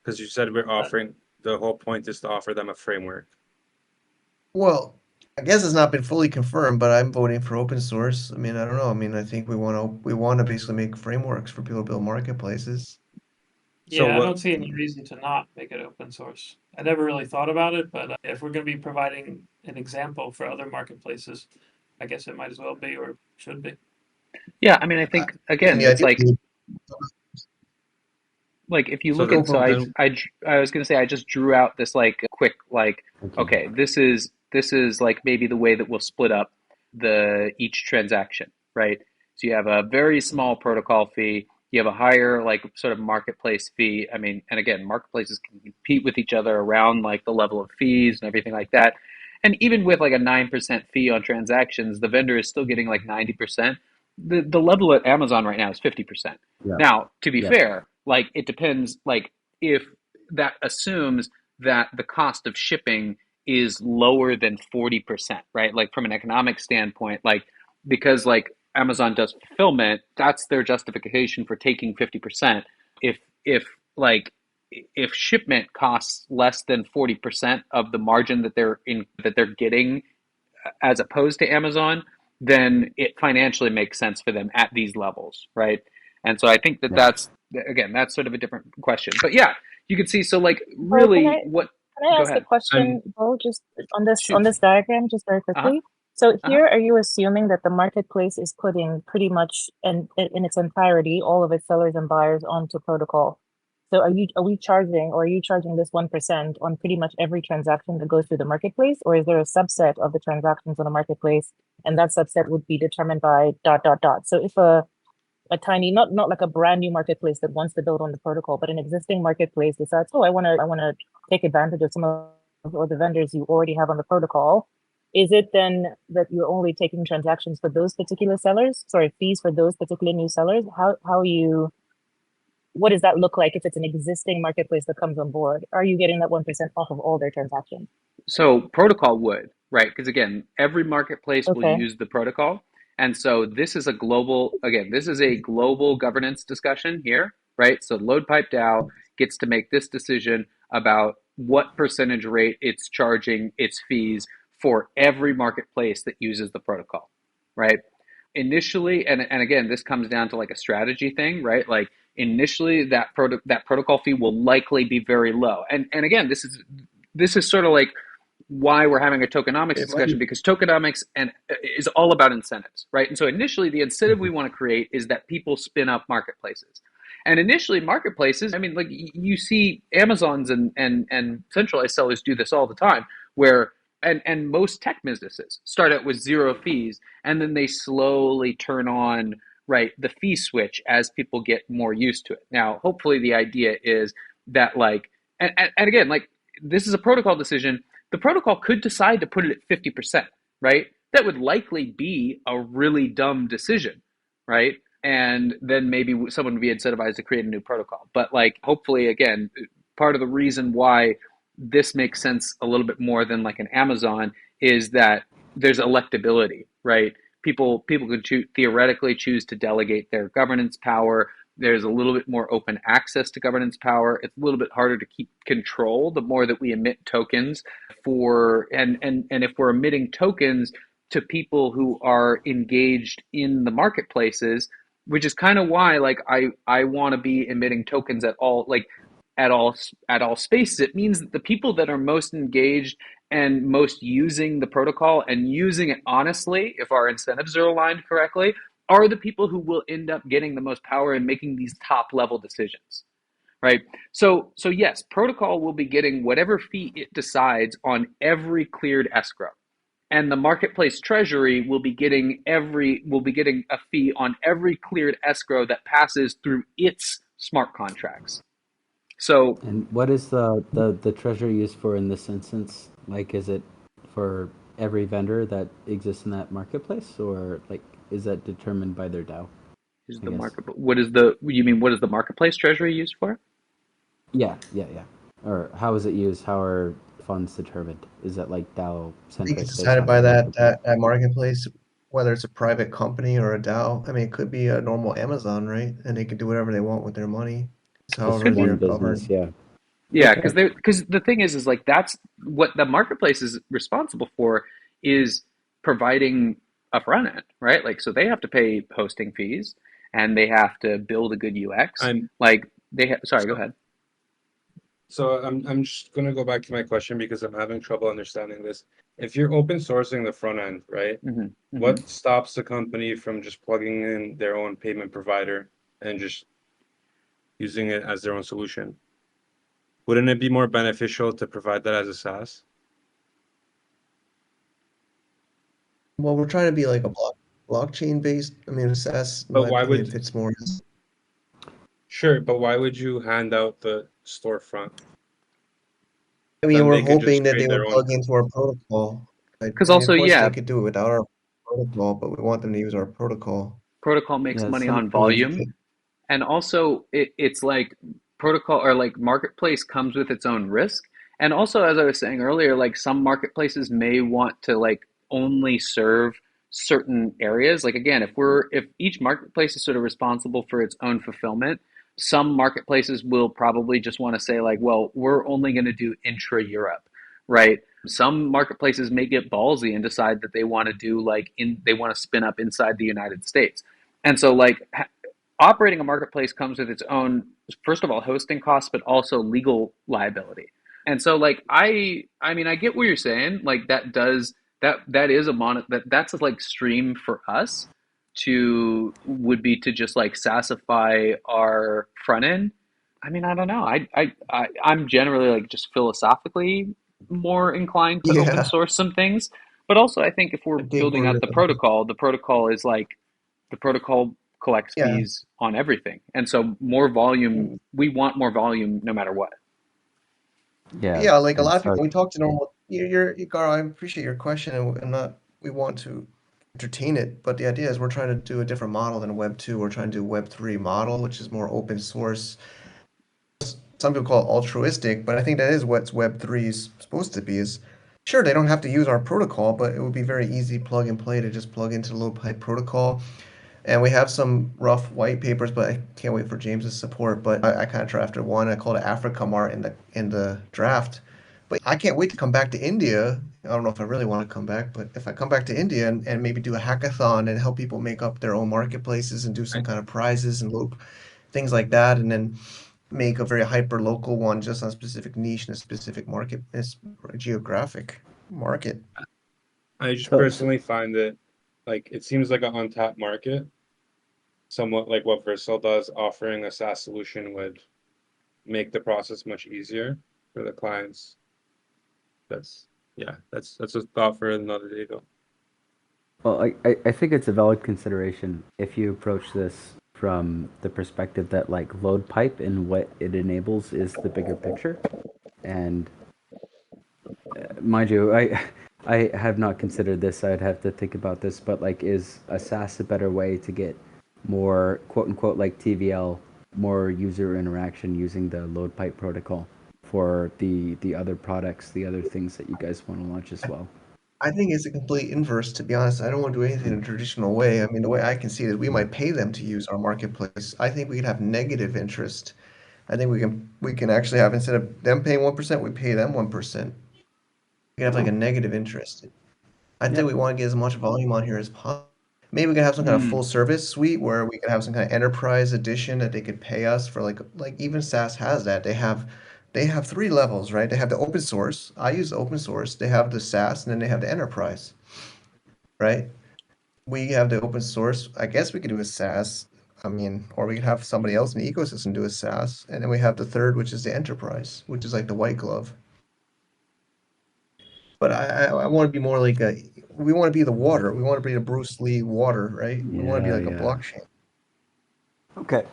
Because you said we're offering, the whole point is to offer them a framework. Well, I guess it's not been fully confirmed, but I'm voting for open source. I mean, I don't know. I mean, I think we want to basically make frameworks for people to build marketplaces. So Yeah, I what? don't see any reason to not make it open source. I never really thought about it, but if we're going to be providing an example for other marketplaces, I guess it might as well be or should be. Yeah, I mean, I I think mean, again, the it's idea like if you So look at, so then, I was gonna say I just drew out this like quick like, Okay. okay, this is like maybe the way that we'll split up the each transaction, right? So you have a very small protocol fee, you have a higher like sort of marketplace fee. I mean, and again, marketplaces can compete with each other around like the level of fees and everything like that. And even with like a 9% fee on transactions, the vendor is still getting like 90%. The level at Amazon right now is 50%. Yeah. Now, to be Yep. fair, like it depends, like if that assumes that the cost of shipping is lower than 40%, right? Like from an economic standpoint, like because like Amazon does fulfillment, that's their justification for taking 50%. If like if shipment costs less than 40% of the margin that they're getting as opposed to Amazon, then it financially makes sense for them at these levels, right? And so I think that Right. that's sort of a different question. But yeah, you can see. So like Well, can really, I what? can I Go ask a ahead. question, and Bo, just on Shoot. this diagram, just very Uh huh. quickly? So Uh huh. here, are you assuming that the marketplace is putting pretty much in its entirety all of its sellers and buyers onto protocol? So are we charging, or are you charging this 1% on pretty much every transaction that goes through the marketplace, or is there a subset of the transactions on the marketplace, and that subset would be determined by dot dot dot? So if a tiny, not like a brand new marketplace that wants to build on the protocol, but an existing marketplace decides, oh, I want to take advantage of some of the vendors you already have on the protocol. Is it then that you're only taking transactions for those particular sellers? Sorry, fees for those particular new sellers? What does that look like if it's an existing marketplace that comes on board? Are you getting that 1% off of all their transactions? So protocol would, right? Because again, every marketplace will Okay. use the protocol. And so this is a global, again, this is a global governance discussion here, right? So LoadPipe DAO gets to make this decision about what percentage rate it's charging its fees for every marketplace that uses the protocol, right? Initially, and again, this comes down to like a strategy thing, right? Like initially that protocol fee will likely be very low. And again, this is sort of like why we're having a tokenomics it might discussion, because tokenomics and is all about incentives, right? And so initially the incentive we want to create is that people spin up marketplaces. And initially marketplaces, I mean, like you see Amazons and centralized sellers do this all the time, where and most tech businesses start out with zero fees, and then they slowly turn on, right, the fee switch as people get more used to it. Now, hopefully the idea is that like, and again, like this is a protocol decision. The protocol could decide to put it at 50%, right? That would likely be a really dumb decision, right? And then maybe someone would be incentivized to create a new protocol. But like, hopefully, again, part of the reason why this makes sense a little bit more than like an Amazon is that there's electability, right? People could theoretically choose to delegate their governance power. There's a little bit more open access to governance power. It's a little bit harder to keep control the more that we emit tokens for, and if we're emitting tokens to people who are engaged in the marketplaces, which is kind of why like I want to be emitting tokens at all, like at all spaces. It means that the people that are most engaged and most using the protocol and using it honestly, if our incentives are aligned correctly, are the people who will end up getting the most power and making these top level decisions, right? So yes, protocol will be getting whatever fee it decides on every cleared escrow, and the marketplace treasury will be getting a fee on every cleared escrow that passes through its smart contracts. So And what is the treasury used for in this instance? Like, is it for every vendor that exists in that marketplace, or like is that determined by their DAO? is I the guess. market what is the marketplace treasury used for? Yeah, yeah, yeah. Or how is it used? How are funds determined? Is that like DAO I think it's centric based decided on by the that, marketplace? that marketplace, whether it's a private company or a DAO. I mean, it could be a normal Amazon, right? And they can do whatever they want with their money. It's Just however Could be. they're one business, governed. yeah. Yeah, Okay. because the thing is like that's what the marketplace is responsible for, is providing a front end, right? Like so they have to pay hosting fees and they have to build a good UX. I'm Like sorry, go so ahead. I'm just gonna go back to my question because I'm having trouble understanding this. If you're open sourcing the front end, right? hmm hmm What stops the company from just plugging in their own payment provider and just using it as their own solution? Wouldn't it be more beneficial to provide that as a SaaS? Well, we're trying to be like a blockchain based. I mean, SaaS, in But my why opinion, would fits more. Sure, but why would you hand out the storefront? I mean, Then we're they could hoping just that they create would their own. plug into our protocol. Because I mean, also, of course, they yeah, could do it without our protocol, but we want them to use our protocol. protocol makes Yeah, money some on I mean, volume, and also it's like protocol or like marketplace comes with its own risk. And also, as I was saying earlier, like some marketplaces may want to like only serve certain areas. Like again, if each marketplace is sort of responsible for its own fulfillment, some marketplaces will probably just want to say like, well, we're only going to do intra Europe, right? Some marketplaces may get ballsy and decide that they want to do they want to spin up inside the United States. And so like operating a marketplace comes with its own, first of all, hosting costs, but also legal liability. And so like I mean I get what you're saying. Like that is a that's a like stream for us to would be to just like sassify our front end. I mean, I don't know. I'm generally like just philosophically more inclined to open yeah, source some things. But also I think if we're I think building we're, out the protocol is like the protocol collects yeah. fees on everything. And so more volume, we want more volume no matter what. yeah, Yeah, like a lot it's of people, hard. we talk to normal. Carl, I appreciate your question, and I'm not. We want to entertain it, but the idea is we're trying to do a different model than Web 2. We're trying to do Web 3 model, which is more open source. Some people call it altruistic, but I think that is what Web 3 is supposed to be. Is sure they don't have to use our protocol, but it would be very easy plug and play to just plug into the LoadPipe protocol. And we have some rough white papers, but I can't wait for James's support. But I kind of drafted one. I called it Africa Mart in the draft. But I can't wait to come back to India. I don't know if I really want to come back, but if I come back to India and maybe do a hackathon and help people make up their own marketplaces and do some I, kind of prizes and loop things like that, and then make a very hyper local one just on a specific niche and a specific market, it's a geographic market. I just So, personally find it like it seems like an untapped market, somewhat like what Versal does, offering a SaaS solution would make the process much easier for the clients. That's yeah, that's a thought for another day though. Well, I think it's a valid consideration if you approach this from the perspective that like LoadPipe and what it enables is the bigger picture. And mind you, I have not considered this. I'd have to think about this. But like, is a SaaS a better way to get more quote unquote like TVL, more user interaction using the LoadPipe protocol for the other products, the other things that you guys want to launch as well? I think it's a complete inverse, to be honest. I don't want to do anything in a traditional way. I mean, the way I can see it is we might pay them to use our marketplace. I think we could have negative interest. I think we can actually have, instead of them paying 1%, we pay them 1%. We can have like a negative interest. I Yeah. think we want to get as much volume on here as possible. Maybe we could have some kind of Mm. full service suite where we could have some kind of enterprise edition that they could pay us for, like even SaaS has that. They have three levels, right? They have the open source. I use the open source. They have the SaaS, and then they have the enterprise, right? We have the open source. I guess we could do a SaaS. I mean, or we could have somebody else in the ecosystem do a SaaS, and then we have the third, which is the enterprise, which is like the white glove. But I want to be more like a. We want to be the water. We want to be the Bruce Lee water, right? We want to be Yeah, like a yeah. blockchain. Okay.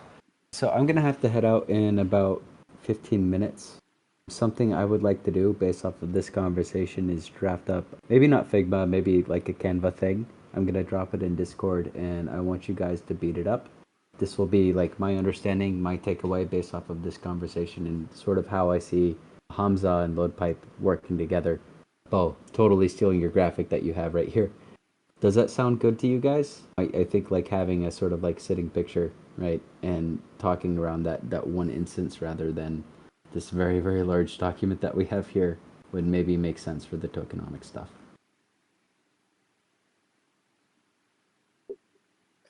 So I'm gonna have to head out in about 15 minutes. Something I would like to do based off of this conversation is draft up, maybe not Figma, maybe like a Canva thing. I'm gonna drop it in Discord and I want you guys to beat it up. This will be like my understanding, my takeaway based off of this conversation and sort of how I see Hamza and LoadPipe working together. Oh, totally stealing your graphic that you have right here. Does that sound good to you guys? I think like having a sort of like sitting picture, right, and talking around that one instance rather than this very, very large document that we have here would maybe make sense for the tokenomics stuff.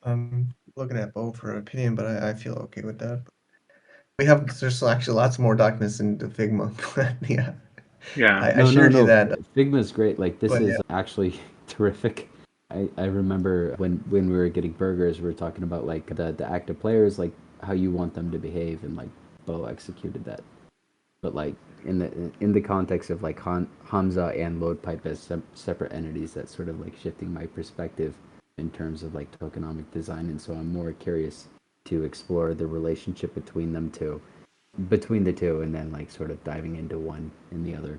I'm looking at Bo for an opinion, but I feel okay with that. There's actually lots more documents in the Figma, but yeah, Yeah. I No, no, shared you no. that. Figma's great. Like this But yeah, is actually terrific. I remember when we were getting burgers, we were talking about like the active players, like how you want them to behave, and like Bo executed that. But like in the context of like Hamza and LoadPipe as separate entities, that's sort of like shifting my perspective in terms of like tokenomic design, and so I'm more curious to explore the relationship between the two, and then like sort of diving into one and the other.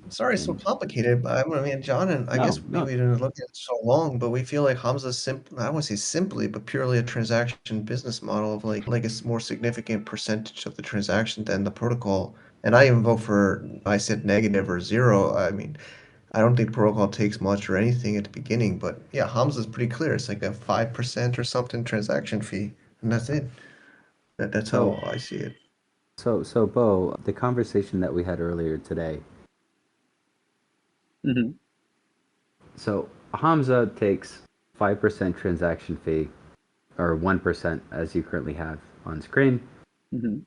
sorry it's so And complicated, but I mean, John and I no, guess maybe no, we didn't look at it so long, but we feel like Hamza's simple. I don't want to say simply, but purely a transaction business model of like a more significant percentage of the transaction than the protocol. And I even vote for, I said negative or zero. I mean, I don't think protocol takes much or anything at the beginning, but yeah, Hamza's pretty clear. It's like a 5% or something transaction fee, and that's it. That's so how I see it. so Bo, the conversation that we had earlier today. Hmm. So Hamza takes 5% transaction fee, or 1% as you currently have on screen, Hmm.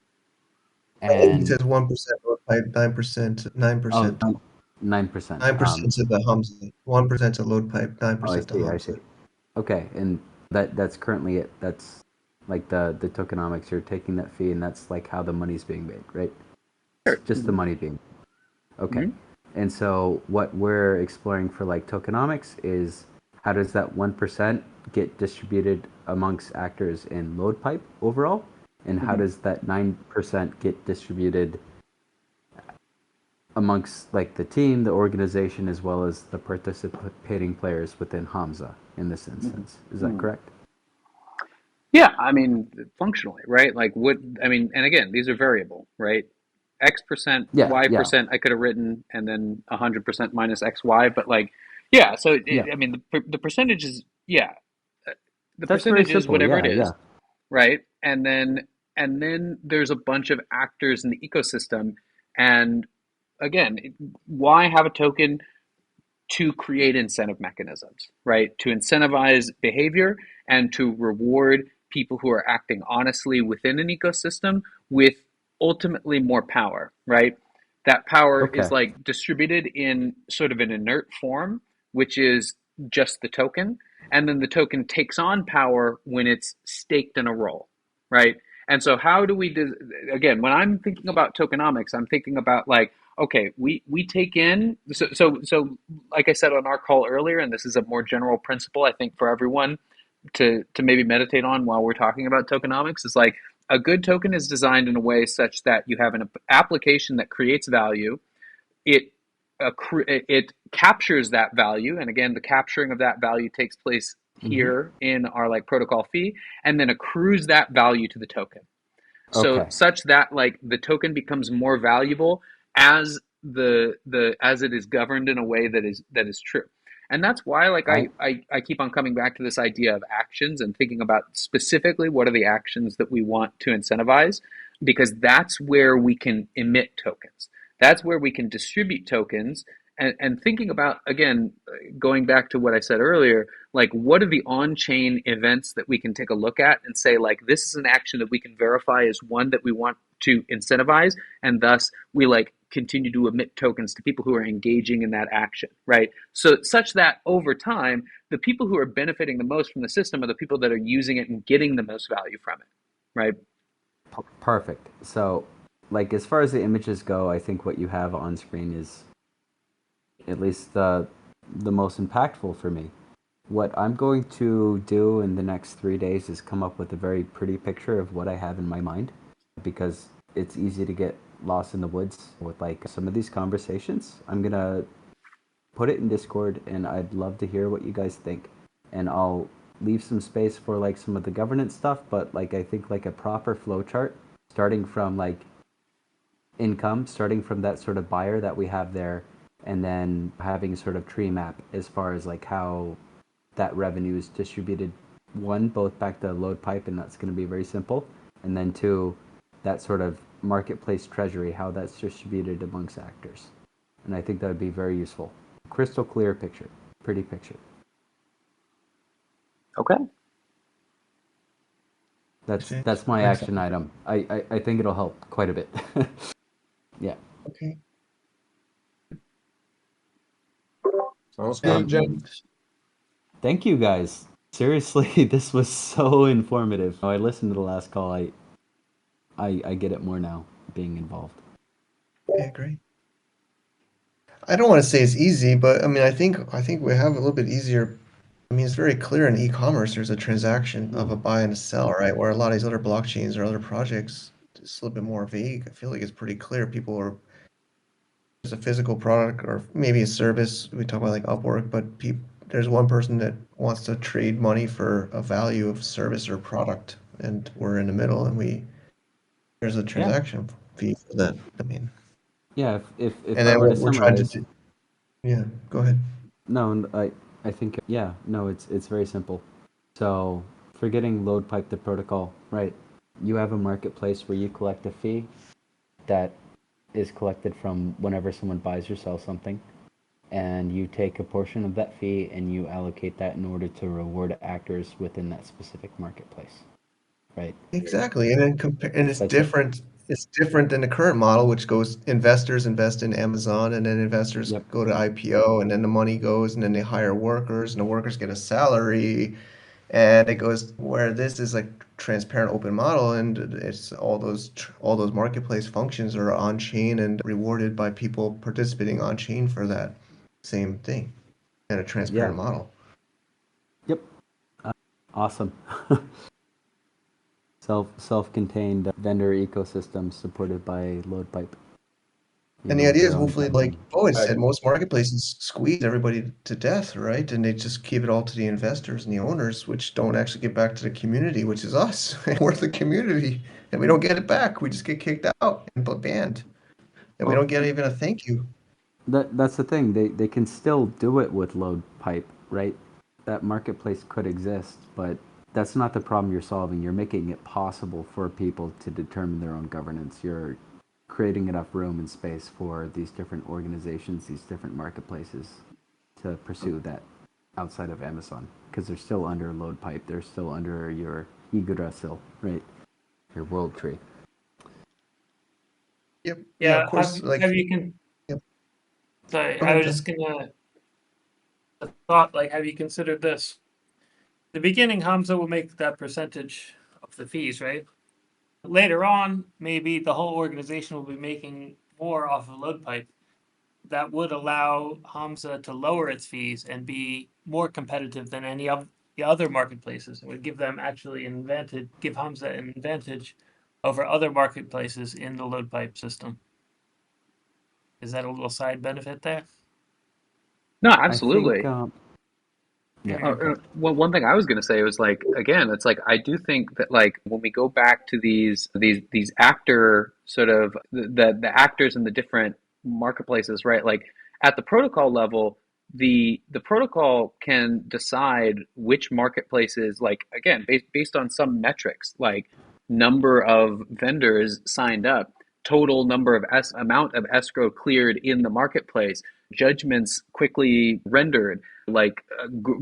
I think he and says 1% or 9%, oh, 9%. 9%. 9% to the Hamza, 1% to LoadPipe, Oh, I 9% to see, I see. Hamza. Okay, and that's currently it. That's like the tokenomics. You're taking that fee, and that's like how the money's being made, right? Sure. Just the Hmm. money being. Okay. Hmm. And so what we're exploring for like tokenomics is how does that 1% get distributed amongst actors in LoadPipe overall? And how Hmm. does that 9% get distributed amongst like the team, the organization, as well as the participating players within Hamza in this instance? Is that Hmm. correct? Yeah, I mean, functionally, right? Like, what, I mean, and again, these are variable, right? X percent, Yeah, Y yeah, percent, I could have written, and then 100% minus X, Y, but like, yeah, so yeah. I mean, the percentage is, yeah, uh, the That's very percentage is simple. whatever it Yeah, yeah. is, right? And then there's a bunch of actors in the ecosystem, and again, why have a token? To create incentive mechanisms, right? To incentivize behavior and to reward people who are acting honestly within an ecosystem with ultimately more power, right? That power is Okay, like distributed in sort of an inert form, which is just the token. And then the token takes on power when it's staked in a role, right? And so, how do we do, again, when I'm thinking about tokenomics, I'm thinking about like, okay, we take in, so like I said on our call earlier, and this is a more general principle I think for everyone to maybe meditate on while we're talking about tokenomics, is like a good token is designed in a way such that you have an application that creates value. It it captures that value, and again, the capturing of that value takes place Mm-hmm. here in our like protocol fee, and then accrues that value to the token. So Okay. such that like the token becomes more valuable as the as it is governed in a way that is true. And that's why like I I keep on coming back to this idea of actions and thinking about specifically what are the actions that we want to incentivize, because that's where we can emit tokens. That's where we can distribute tokens, and thinking about, again, going back to what I said earlier, like what are the on-chain events that we can take a look at and say like this is an action that we can verify as one that we want to incentivize, and thus we like continue to emit tokens to people who are engaging in that action, right? So such that over time the people who are benefiting the most from the system are the people that are using it and getting the most value from it, right? Perfect. So, like as far as the images go, I think what you have on screen is at least the most impactful for me. What I'm going to do in the next 3 days is come up with a very pretty picture of what I have in my mind, because it's easy to get lost in the woods with like some of these conversations. I'm gonna put it in Discord, and I'd love to hear what you guys think. And I'll leave some space for like some of the governance stuff, but like I think like a proper flow chart, starting from like income, starting from that sort of buyer that we have there, and then having a sort of tree map as far as like how that revenue is distributed. One, both back to LoadPipe, and that's going to be very simple. And then two, that sort of marketplace treasury, how that's distributed amongst actors. And I think that would be very useful. Crystal clear picture, pretty picture. Okay. That's my action item. I think it'll help quite a bit. Yeah. Okay. Sounds good, Jen. Thank you guys. Seriously, this was so informative. I listened to the last call. I get it more now, being involved. Yeah, great. I don't want to say it's easy, but I mean, I think we have a little bit easier. I mean, it's very clear in e-commerce. There's a transaction of a buy and a sell, right? Where a lot of these other blockchains or other projects, it's a little bit more vague. I feel like it's pretty clear. People are There's a physical product or maybe a service. We talk about like Upwork, but there's one person that wants to trade money for a value of service or product, and we're in the middle, and there's a Yeah. transaction fee for that. I mean, Yeah, if and I then were to we're trying to summarize, do. Yeah, go ahead. no, I think yeah, no, it's very simple. So, forgetting LoadPipe the protocol, right? You have a marketplace where you collect a fee that is collected from whenever someone buys or sells something, and you take a portion of that fee and you allocate that in order to reward actors within that specific marketplace, right? Exactly, and then and it's That's it. different. It's different than the current model, which goes investors invest in Amazon, and then investors Yep. go to IPO, and then the money goes, and then they hire workers, and the workers get a salary, and it goes where this is like transparent open model, and it's all those marketplace functions are on chain and rewarded by people participating on chain for that same thing in a Yeah. transparent model. Yep. Awesome. Self-contained vendor ecosystem supported by LoadPipe. And the idea is Their own hopefully, like platform. Boyd said, most marketplaces squeeze everybody to death, right? And they just give it all to the investors and the owners, which don't actually get back to the community, which is us. We're the community, and we don't get it back. We just get kicked out and banned, and we Well, don't get even a thank you. that's the thing. They can still do it with LoadPipe, right? That marketplace could exist, but that's not the problem you're solving. You're making it possible for people to determine their own governance. You're creating enough room and space for these different organizations, these different marketplaces to pursue that outside of Amazon, because they're still under LoadPipe. They're still under your Yggdrasil, right? Your World Tree. Yep. Yeah, Yeah, of course. Like, have you can. yep. Sorry, Go I ahead, was John. just gonna thought like, have you considered this? The beginning, Hamza will make that percentage of the fees, right? Later on, maybe the whole organization will be making more off of LoadPipe, that would allow Hamza to lower its fees and be more competitive than any of the other marketplaces. It would give them actually an advantage, give Hamza an advantage over other marketplaces in the LoadPipe system. Is that a little side benefit there? No, I think, absolutely. yeah. One thing I was going to say was like, again, it's like I do think that like when we go back to these actor sort of the actors in the different marketplaces, right? Like at the protocol level, the protocol can decide which marketplaces, like again, based on some metrics, like number of vendors signed up, total number of amount of escrow cleared in the marketplace, judgments quickly rendered, like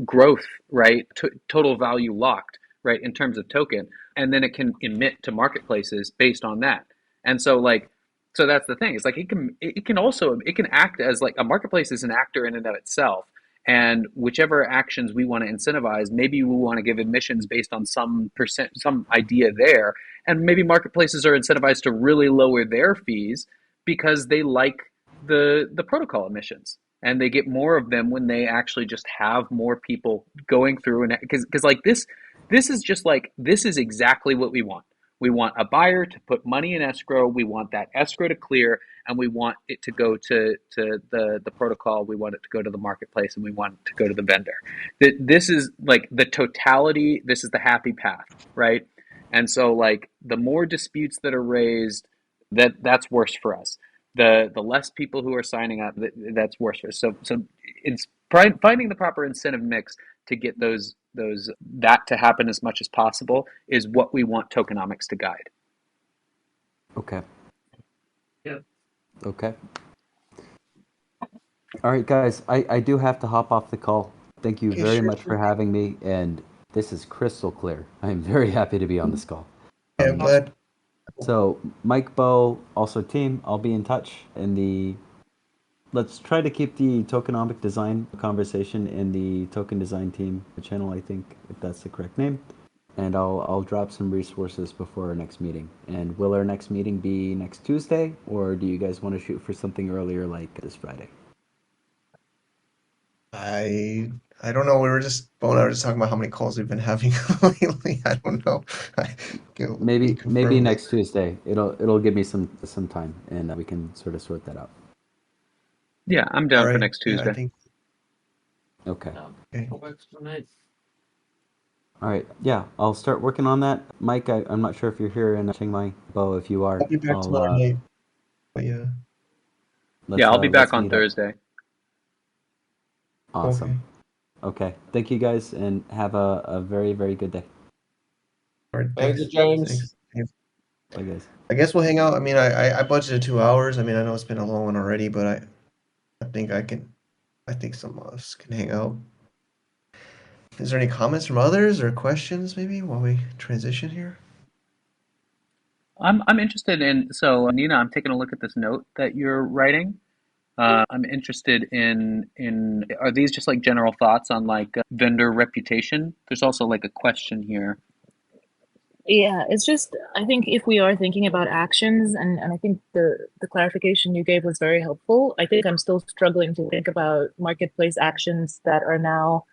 growth, right? Total value locked, right? In terms of token. And then it can emit to marketplaces based on that. And so like, so that's the thing. It's like it can act as like a marketplace is an actor in and of itself. And whichever actions we want to incentivize, maybe we want to give admissions based on some percent, some idea there. And maybe marketplaces are incentivized to really lower their fees because they like the protocol emissions, and they get more of them when they actually just have more people going through. And because like this is just like, this is exactly what we want. We want a buyer to put money in escrow, we want that escrow to clear, and we want it to go to the protocol, we want it to go to the marketplace, and we want it to go to the vendor. This is like the totality, this is the happy path, right? And so like the more disputes that are raised, that's worse for us. The less people who are signing up, that's worse for us. So it's finding the proper incentive mix to get those that to happen as much as possible is what we want tokenomics to guide. Okay. Yeah. Okay. All right, guys, I do have to hop off the call. Thank you Okay, very sure, much sure. for having me, and this is crystal clear. I am very happy to be on this call. Yeah, I'm glad. So, Mike, Bo, also team, I'll be in touch in the. Let's try to keep the tokenomic design conversation in the token design team channel, I think, if that's the correct name. And I'll drop some resources before our next meeting. And will our next meeting be next Tuesday, or do you guys want to shoot for something earlier, like this Friday? I don't know. We were just Bo and I were just talking about how many calls we've been having lately. I don't know. Can we Maybe confirm that? next Tuesday. It'll give me some time, and we can sort of sort that out. Yeah, I'm All down for right. next Yeah, I Tuesday. think. Okay. Okay. Works for me. All right. Yeah, I'll start working on that. Mike, I'm not sure if you're here in Chiang Mai. Bo, if you are, I'll be back tomorrow night. But yeah. Yeah, I'll be back let's on meet up. Thursday. Awesome. Okay. Thank you guys, and have a very, very good day. All right. Thank Thanks. you, James. Thanks. Bye, guys. I guess we'll hang out. I mean, I budgeted 2 hours. I mean, I know it's been a long one already, but I think I think some of us can hang out. Is there any comments from others or questions maybe while we transition here? I'm interested in, so Nina, I'm taking a look at this note that you're writing. I'm interested in are these just like general thoughts on like vendor reputation? There's also like a question here. Yeah, it's just I think if we are thinking about actions, and I think the clarification you gave was very helpful. I think I'm still struggling to think about marketplace actions that are now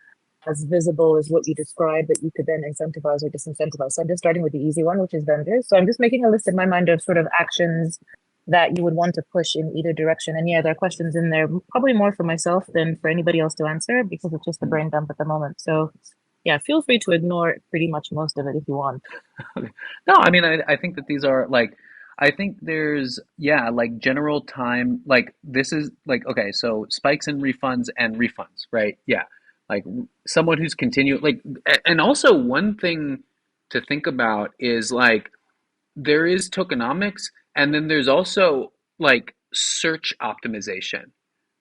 as visible as what you described that you could then incentivize or disincentivize. So I'm just starting with the easy one, which is vendors. So I'm just making a list in my mind of sort of actions that you would want to push in either direction. And yeah, there are questions in there, probably more for myself than for anybody else to answer because it's just a brain dump at the moment. So yeah, feel free to ignore pretty much most of it if you want. No, I mean, I think that these are like, I think there's, yeah, like general time, like this is like, okay, so spikes and refunds, right? Yeah. Like someone who's continuing, like, and also one thing to think about is like, there is tokenomics, and then there's also like search optimization,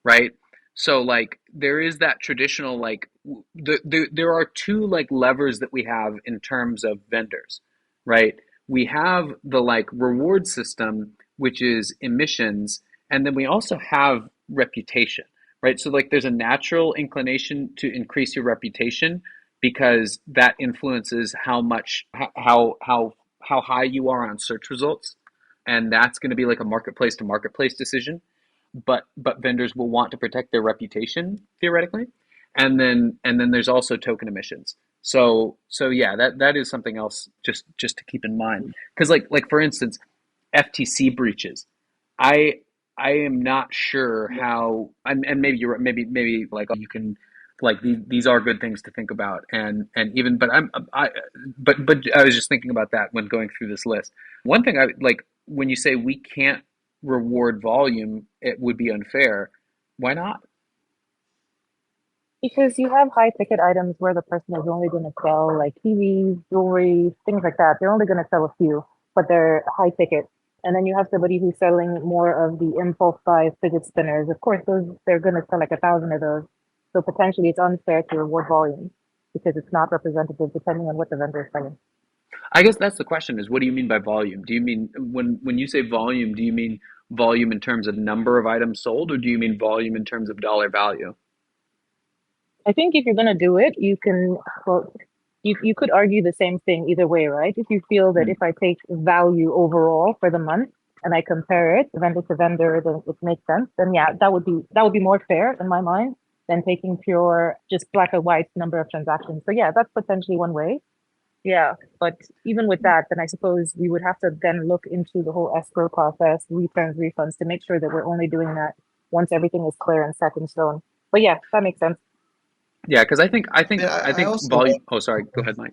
right? So like there is that traditional like there are two like levers that we have in terms of vendors, right? We have the like reward system, which is emissions, and then we also have reputation, right? So like there's a natural inclination to increase your reputation because that influences how much how high you are on search results, and that's going to be like a marketplace to marketplace decision. But vendors will want to protect their reputation theoretically, and then there's also token emissions. So yeah, that is something else just to keep in mind. Because like for instance, FTC breaches. I I am not sure how, and maybe you're right, maybe like you can, like these are good things to think about, and even, but but I was just thinking about that when going through this list. One thing I like, when you say we can't reward volume, it would be unfair. Why not? Because you have high ticket items where the person is only going to sell like TVs, jewelry, things like that. They're only going to sell a few, but they're high ticket. And then you have somebody who's selling more of the impulse buy fidget spinners. Of course, those they're going to sell like 1,000 of those. So potentially, it's unfair to reward volume because it's not representative depending on what the vendor is selling. I guess that's the question: is what do you mean by volume? Do you mean, when you say volume, do you mean volume in terms of number of items sold, or do you mean volume in terms of dollar value? I think if you're going to do it, you can, well, you could argue the same thing either way, right? If you feel that Hmm. if I take value overall for the month and I compare it vendor to vendor, then it makes sense. Then yeah, that would be more fair in my mind than taking pure just black and white number of transactions. So yeah, that's potentially one way. Yeah, but even with that, then I suppose we would have to then look into the whole escrow process, returns, refunds to make sure that we're only doing that once everything is clear and set in stone. But yeah, that makes sense. Yeah, because I think I Yeah, think I I think also volume. Oh, sorry. Go ahead, Mike.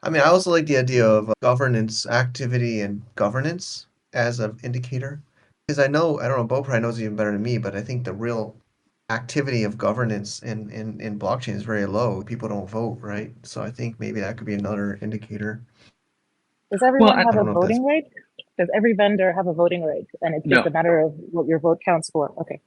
I also like the idea of governance, activity, and governance as an indicator. Because I don't know, Bo probably knows even better than me, but I think the real activity of governance in blockchain is very low. People don't vote, right? So I think maybe that could be another indicator. Does Well, everyone I, I have don't a know if that's voting right? Does every vendor have a voting right? And it's just no, a matter of what your vote counts for. Okay.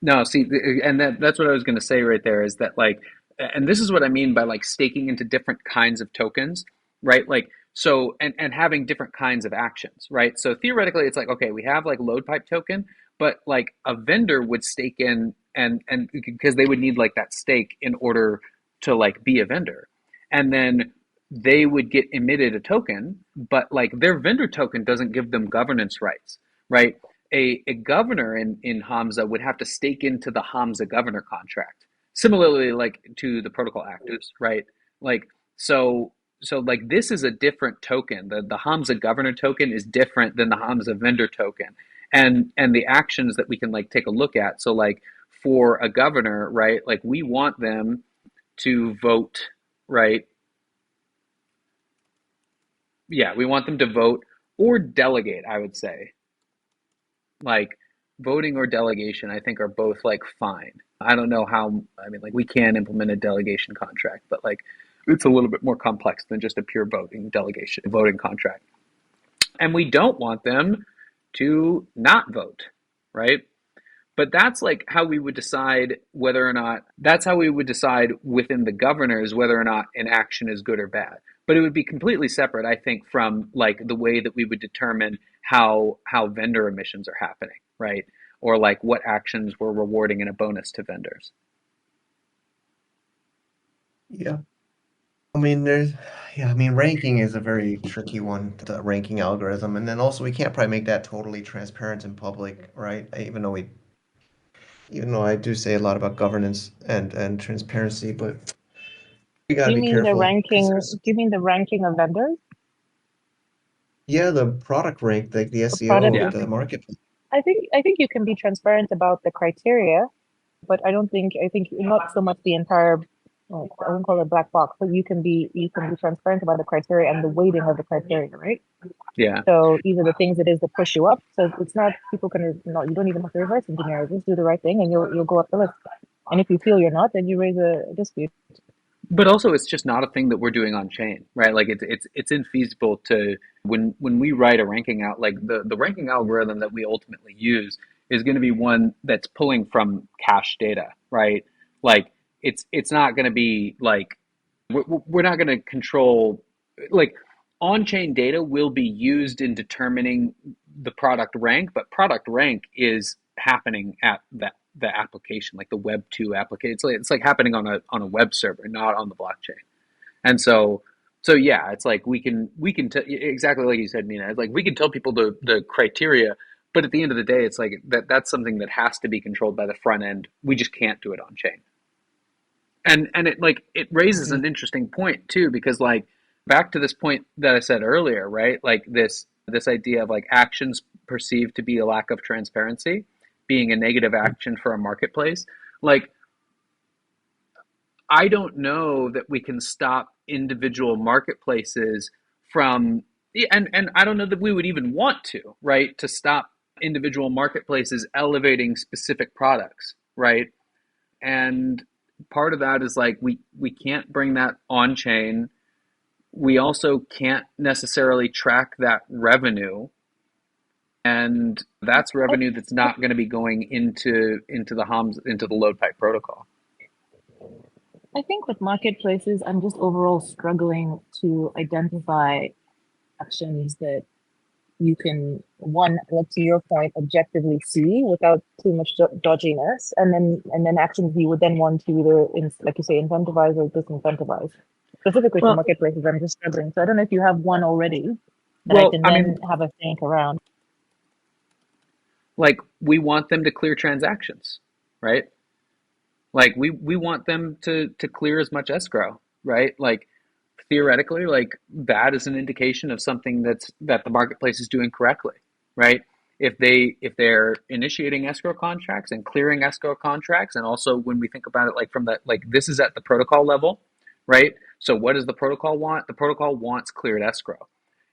no. See, and that's what I was going to say right there, is that like, and this is what I mean by like staking into different kinds of tokens, right? Like, so, and having different kinds of actions, right? So theoretically, it's like, okay, we have like LoadPipe token, but like a vendor would stake in, and because they would need like that stake in order to like be a vendor, and then they would get emitted a token, but like their vendor token doesn't give them governance rights, right? A governor in Hamza would have to stake into the Hamza governor contract. Similarly, like to the protocol actors, right? Like, so like this is a different token. The Hamza governor token is different than the Hamza vendor token. And the actions that we can like take a look at. So like for a governor, right? Like we want them to vote, right? Yeah, we want them to vote or delegate, I would say. Like voting or delegation, I think are both like fine. I don't know how, I mean, like we can implement a delegation contract, but like it's a little bit more complex than just a pure voting contract. And we don't want them to not vote, right? But that's like how we would decide whether or not, that's how we would decide within the governors whether or not an action is good or bad. But it would be completely separate, I think, from like the way that we would determine how vendor emissions are happening, right? Or like what actions we're rewarding in a bonus to vendors. Yeah. I mean, ranking is a very tricky one, the ranking algorithm, and then also we can't probably make that totally transparent in public, right? Even though I do say a lot about governance and transparency, but we got Do to you be mean the careful because ranking? Do you mean the ranking of vendors? yeah, the product rank, like the The product SEO, Yeah. the market. I think you can be transparent about the criteria, but I think not so much the entire, like, I won't call it black box, but you can be transparent about the criteria and the weighting of the criteria, right? Yeah. So these are the things it is that push you up. So it's not people can no, you don't even have to reverse engineer. Just do the right thing and you'll go up the list. And if you feel you're not, then you raise a dispute. But also, it's just not a thing that we're doing on chain, right? Like it's infeasible to, when we write a ranking out, like the ranking algorithm that we ultimately use is going to be one that's pulling from cache data, right? Like it's not going to be like, we're not going to control, like, on-chain data will be used in determining the product rank, but product rank is happening at the application, like the Web 2 application. It's like happening on a web server, not on the blockchain. And so So yeah, it's like exactly like you said, Nina. It's like we can tell people the criteria, but at the end of the day, it's like that's something that has to be controlled by the front end. We just can't do it on chain. And it raises Mhm. an interesting point too, because like back to this point that I said earlier, right? Like this idea of like actions perceived to be a lack of transparency being a negative action for a marketplace. Like I don't know that we can stop individual marketplaces from, and I don't know that we would even want to, right? To stop individual marketplaces elevating specific products, right? And part of that is like we can't bring that on chain. We also can't necessarily track that revenue, and that's I, revenue that's not going to be going into the hums into the LoadPipe protocol. I think with marketplaces, I'm just overall struggling to identify actions that you can, one, like to your point, objectively see without too much dodginess, and then actions you would then want to either, like you say, incentivize or disincentivize. Specifically for Well, marketplaces, I'm just struggling. So I don't know if you have one already that I well, can I then mean, have a think around. like we want them to clear transactions, right? Like we want them to clear as much escrow, right? Like theoretically, like that is an indication of something that the marketplace is doing correctly, right? If they're initiating escrow contracts and clearing escrow contracts, and also when we think about it like from that, like this is at the protocol level, right? So what does the protocol want? The protocol wants cleared escrow.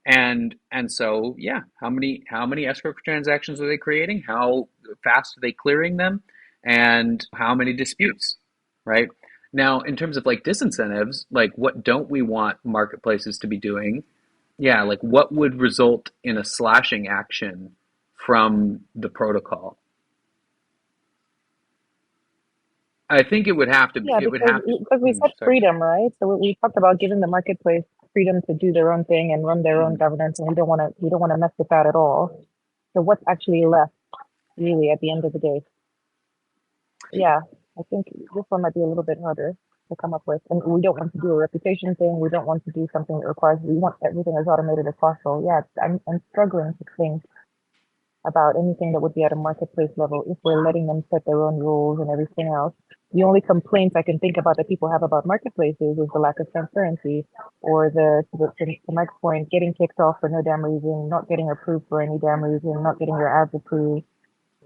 And so yeah, how many escrow transactions are they creating? How fast are they clearing them? And how many disputes, right? Now, in terms of like disincentives, like what don't we want marketplaces to be doing? Yeah, like what would result in a slashing action from the protocol? I think Yeah, it would because have to, we said sorry. freedom, right? So we talked about giving the marketplace freedom to do their own thing and run their own Mhm. governance, and we don't want to mess with that at all. So what's actually left, really, at the end of the day? Yeah, I think this one might be a little bit harder to come up with, and we don't want to do a reputation thing. We don't want to do something that requires. We want everything as automated as possible. Yeah, I'm struggling to think about anything that would be at a marketplace level if we're letting them set their own rules and everything else. The only complaints I can think about that people have about marketplaces is the lack of transparency, or to Mike's point, getting kicked off for no damn reason, not getting approved for any damn reason, not getting your ads approved.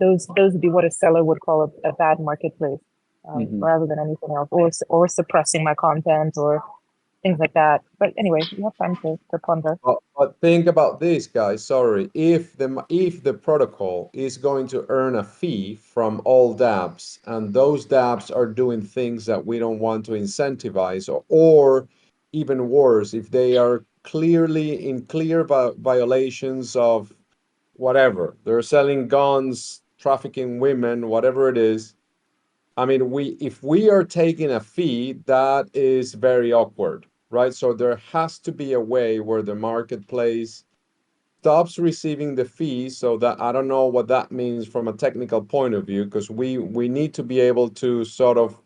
Those would be what a seller would call a bad marketplace, Mhm. rather than anything else, or suppressing my content or things like that. But anyway, you have time to ponder. But think about this, guys. Sorry, if the protocol is going to earn a fee from all dApps, and those dApps are doing things that we don't want to incentivize, or even worse, if they are clearly in clear violations of whatever, they're selling guns, trafficking women, whatever it is. I mean, if we are taking a fee, that is very awkward, right? So there has to be a way where the marketplace stops receiving the fee. So that I don't know what that means from a technical point of view, because we need to be able to sort of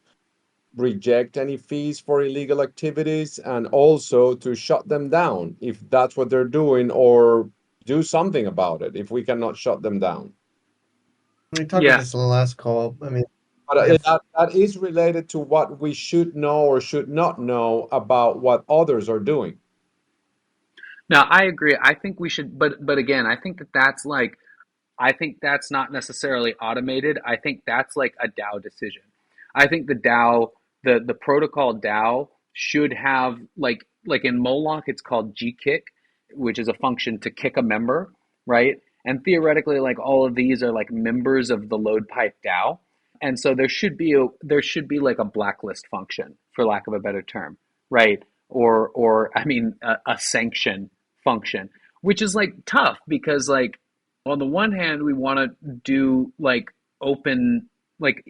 reject any fees for illegal activities, and also to shut them down if that's what they're doing, or do something about it if we cannot shut them down. We talked about Yeah. this in the last call. I mean, But yeah, that is related to what we should know or should not know about what others are doing. Now, I agree. I think we should, but again, I think that's like I think that's not necessarily automated. I think that's like a DAO decision. I think the DAO, the protocol DAO should have like in Moloch, it's called gkick, which is a function to kick a member, right? And theoretically, like all of these are like members of the LoadPipe DAO, and so there should be like a blacklist function, for lack of a better term, right? Or I mean a sanction function, which is like tough because like on the one hand, we want to do like open, like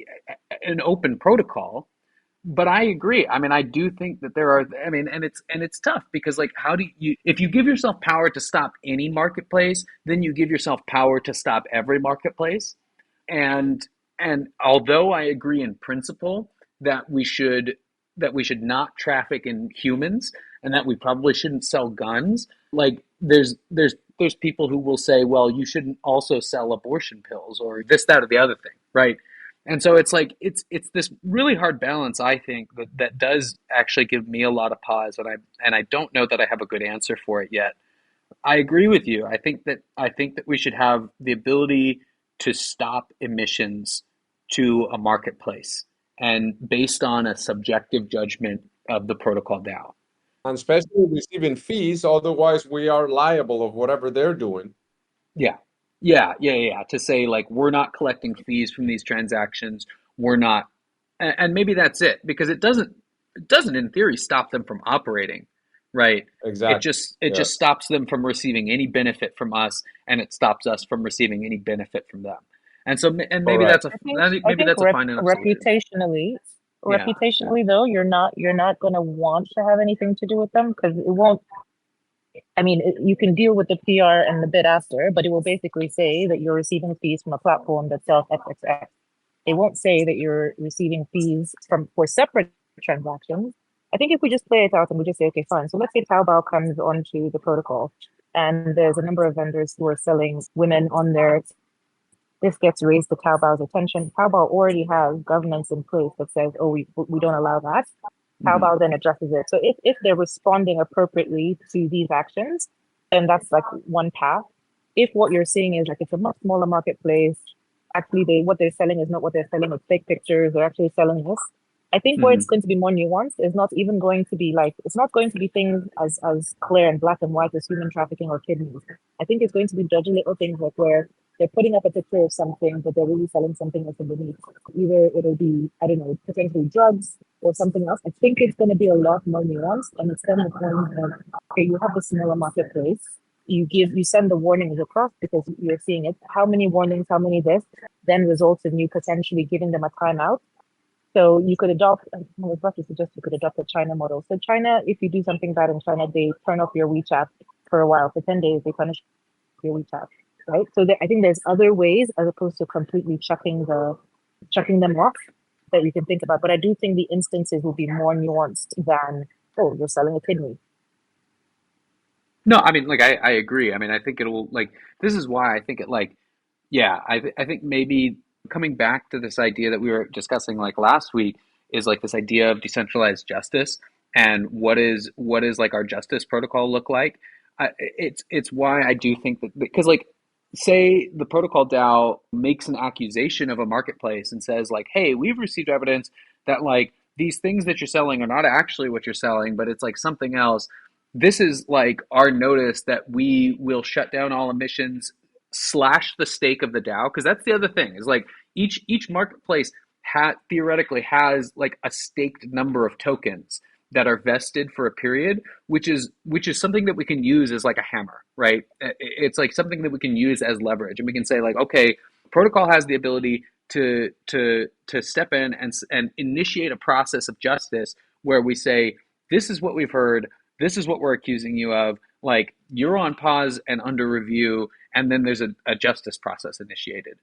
an open protocol, but I agree. I mean, I do think that there are. I mean, and it's tough because like, how do you if you give yourself power to stop any marketplace, then you give yourself power to stop every marketplace. And and although I agree in principle that we should not traffic in humans, and that we probably shouldn't sell guns, like there's people who will say, well, you shouldn't also sell abortion pills or this, that, or the other thing, right? And so it's like it's this really hard balance, I think, that does actually give me a lot of pause, and I don't know that I have a good answer for it yet. I agree with you. I think that we should have the ability to stop emissions to a marketplace and based on a subjective judgment of the protocol DAO. And especially receiving fees, otherwise we are liable of whatever they're doing. Yeah. Yeah. To say like we're not collecting fees from these transactions, we're not, and maybe that's it because it doesn't in theory stop them from operating, right? It Exactly. just it Yeah. just stops them from receiving any benefit from us, and it stops us from receiving any benefit from them. And so, and maybe Correct. that's a I maybe think that's a fine enough solution. reputationally, Yeah. though, you're not going to want to have anything to do with them because it won't. I mean, you can deal with the PR and the bid after, but it will basically say that you're receiving fees from a platform that sells XXX. It won't say that you're receiving fees from for separate transactions. I think if we just play it out and we just say, okay, fine. So let's say Taobao comes onto the protocol, and there's a number of vendors who are selling women on there. This gets raised to Taobao's attention. Taobao already has governance in place that says, oh, we don't allow that. Mhm. Taobao then addresses it. So if they're responding appropriately to these actions, then that's like one path. If what you're seeing is like it's a much smaller marketplace, actually what they're selling is not what they're selling, it's fake pictures, they're actually selling this. I think where it's Mhm. going to be more nuanced is not even going to be like it's not going to be things as clear and black and white as human trafficking or kidneys. I think it's going to be dodgy little things like where they're putting up a picture of something, but they're really selling something else underneath. Either it'll be, I don't know, potentially drugs or something else. I think it's going to be a lot more nuanced, and it's going to point of, okay, you have the smaller marketplace. You send the warnings across because you're seeing it. How many warnings, how many this, then results in you potentially giving them a timeout. So you could adopt, I was about to suggest you could adopt a China model. So China, if you do something bad in China, they turn off your WeChat for a while. For 10 days, they punish your WeChat, right? So I think there's other ways as opposed to completely chucking them off that you can think about. But I do think the instances will be more nuanced than, oh, you're selling a kidney. No, I mean, like I agree. I mean, I think it'll like this is why I think it like yeah, I think maybe coming back to this idea that we were discussing like last week is like this idea of decentralized justice and what is like our justice protocol look like. It's why I do think that because like say the protocol DAO makes an accusation of a marketplace and says like, hey, we've received evidence that like these things that you're selling are not actually what you're selling, but it's like something else. This is like our notice that we will shut down all emissions slash the stake of the DAO because that's the other thing is like each marketplace theoretically has like a staked number of tokens that are vested for a period, which is something that we can use as like a hammer, right? It's like something that we can use as leverage, and we can say like, okay, protocol has the ability to step in and initiate a process of justice where we say this is what we've heard, this is what we're accusing you of, like you're on pause and under review, and then there's a justice process initiated.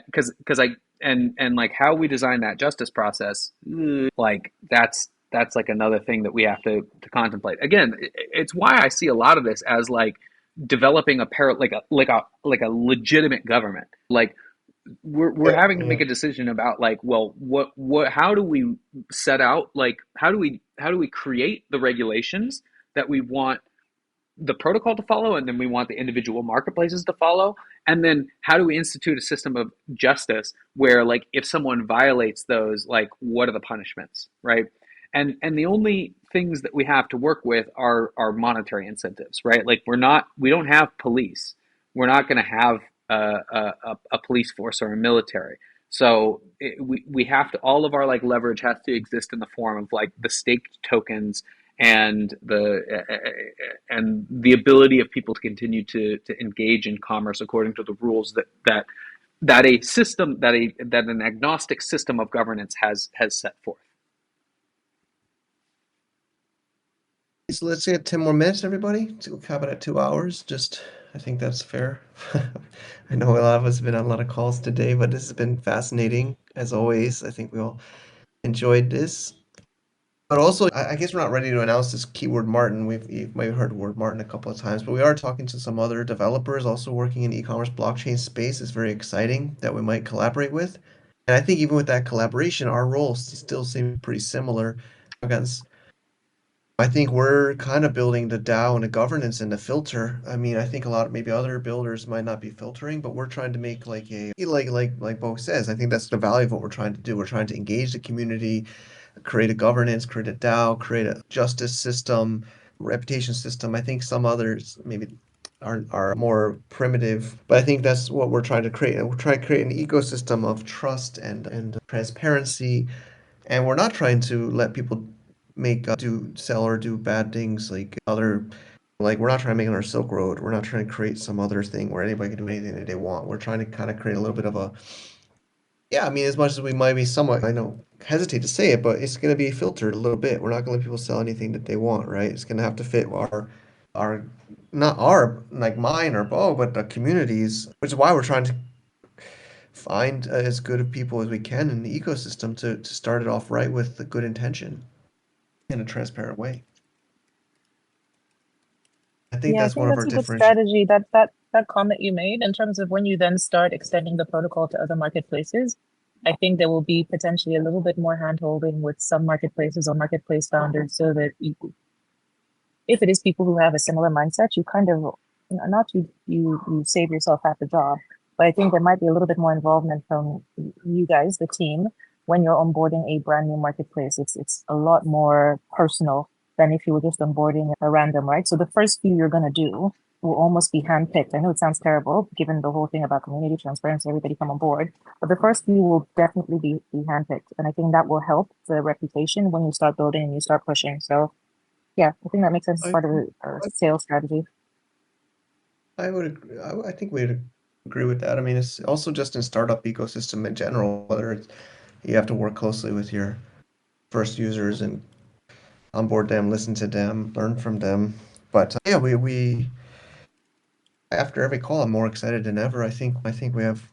Because I and like how we design that justice process, like that's like another thing that we have to contemplate. Again, it's why I see a lot of this as like developing like a legitimate government. Like we're Yeah, having to yeah. make a decision about like, well, what how do we set out, like how do we create the regulations that we want the protocol to follow, and then we want the individual marketplaces to follow, and then how do we institute a system of justice where like if someone violates those, like what are the punishments, right? And the only things that we have to work with are monetary incentives, right? Like we don't have police, we're not going to have a police force or a military. So we have to, all of our like leverage has to exist in the form of like the staked tokens and the ability of people to continue to engage in commerce according to the rules that a system that an agnostic system of governance has set forth. So let's get 10 more minutes, everybody. To cap it at 2 hours. Just, I think that's fair. I know a lot of us have been on a lot of calls today, but this has been fascinating as always. I think we all enjoyed this. But also, I guess we're not ready to announce this keyword Martin. You've maybe heard the word Martin a couple of times, but we are talking to some other developers also working in e-commerce blockchain space. It's very exciting that we might collaborate with. And I think even with that collaboration, our roles still seem pretty similar. Against, I think we're kind of building the DAO and the governance and the filter. I mean, I think a lot of maybe other builders might not be filtering, but we're trying to make like like Bo says. I think that's the value of what we're trying to do. We're trying to engage the community, create a governance, create a DAO, create a justice system, reputation system. I think some others maybe are more primitive, but I think that's what we're trying to create. We're trying to create an ecosystem of trust and transparency, and we're not trying to let people make do sell or do bad things like other like we're not trying to make it our Silk Road. We're not trying to create some other thing where anybody can do anything that they want. We're trying to kind of create a little bit of a yeah, I mean, as much as we might be somewhat, I know, hesitate to say it, but it's going to be filtered a little bit. We're not going to let people sell anything that they want, right? It's going to have to fit our, not our, like mine or Bo, but the communities, which is why we're trying to find as good of people as we can in the ecosystem to start it off right with the good intention in a transparent way. I think Yeah, I that's think one of that's our a good differentiators. strategy. That comment you made in terms of when you then start extending the protocol to other marketplaces, I think there will be potentially a little bit more handholding with some marketplaces or marketplace founders so that if it is people who have a similar mindset, you kind of not you save yourself half the job, but I think there might be a little bit more involvement from you guys, the team, when you're onboarding a brand new marketplace. It's a lot more personal than if you were just onboarding a random, right? So the first few you're gonna do will almost be handpicked. I know it sounds terrible, given the whole thing about community transparency, everybody come on board, but the first few will definitely be handpicked, and I think that will help the reputation when you start building and you start pushing. So yeah, I think that makes sense as I, part of a sales strategy. I would agree. I think we'd agree with that. I mean, it's also just in startup ecosystem in general, whether it's you have to work closely with your first users and onboard them, listen to them, learn from them. But yeah, we after every call, I'm more excited than ever. I think we have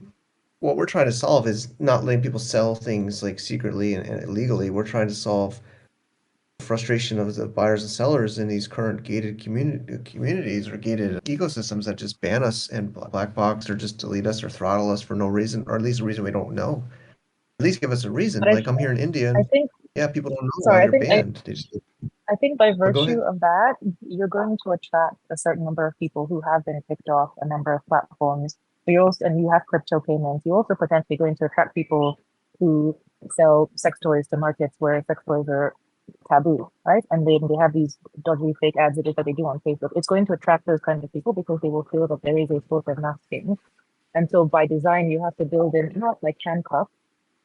what we're trying to solve is not letting people sell things like secretly and illegally. We're trying to solve the frustration of the buyers and sellers in these current gated communities or gated ecosystems that just ban us and black box or just delete us or throttle us for no reason, or at least a reason we don't know. At least give us a reason. But Like I'm here in India I and think, yeah, people don't know why sorry, they're banned. They just I think by oh, go virtue ahead. of that, you're going to attract a certain number of people who have been kicked off a number of platforms. But you also, and you have crypto payments. You're also potentially going to attract people who sell sex toys to markets where sex toys are taboo, right? And then they have these dodgy fake ads that they do on Facebook. It's going to attract those kind of people because they will feel that there is a sort of masking. And so by design, you have to build in not like handcuffs,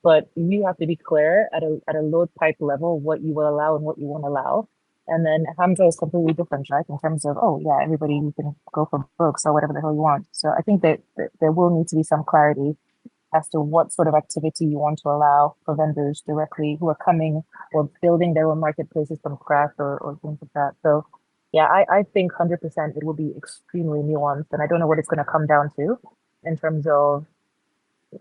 but you have to be clear at a load pipe level what you will allow and what you won't allow. And then Hamza is completely different, right? In terms of, oh yeah, everybody you can go for books or whatever the hell you want. So I think that there will need to be some clarity as to what sort of activity you want to allow for vendors directly who are coming or building their own marketplaces from scratch or things like that. So yeah, I think 100% it will be extremely nuanced, and I don't know what it's going to come down to in terms of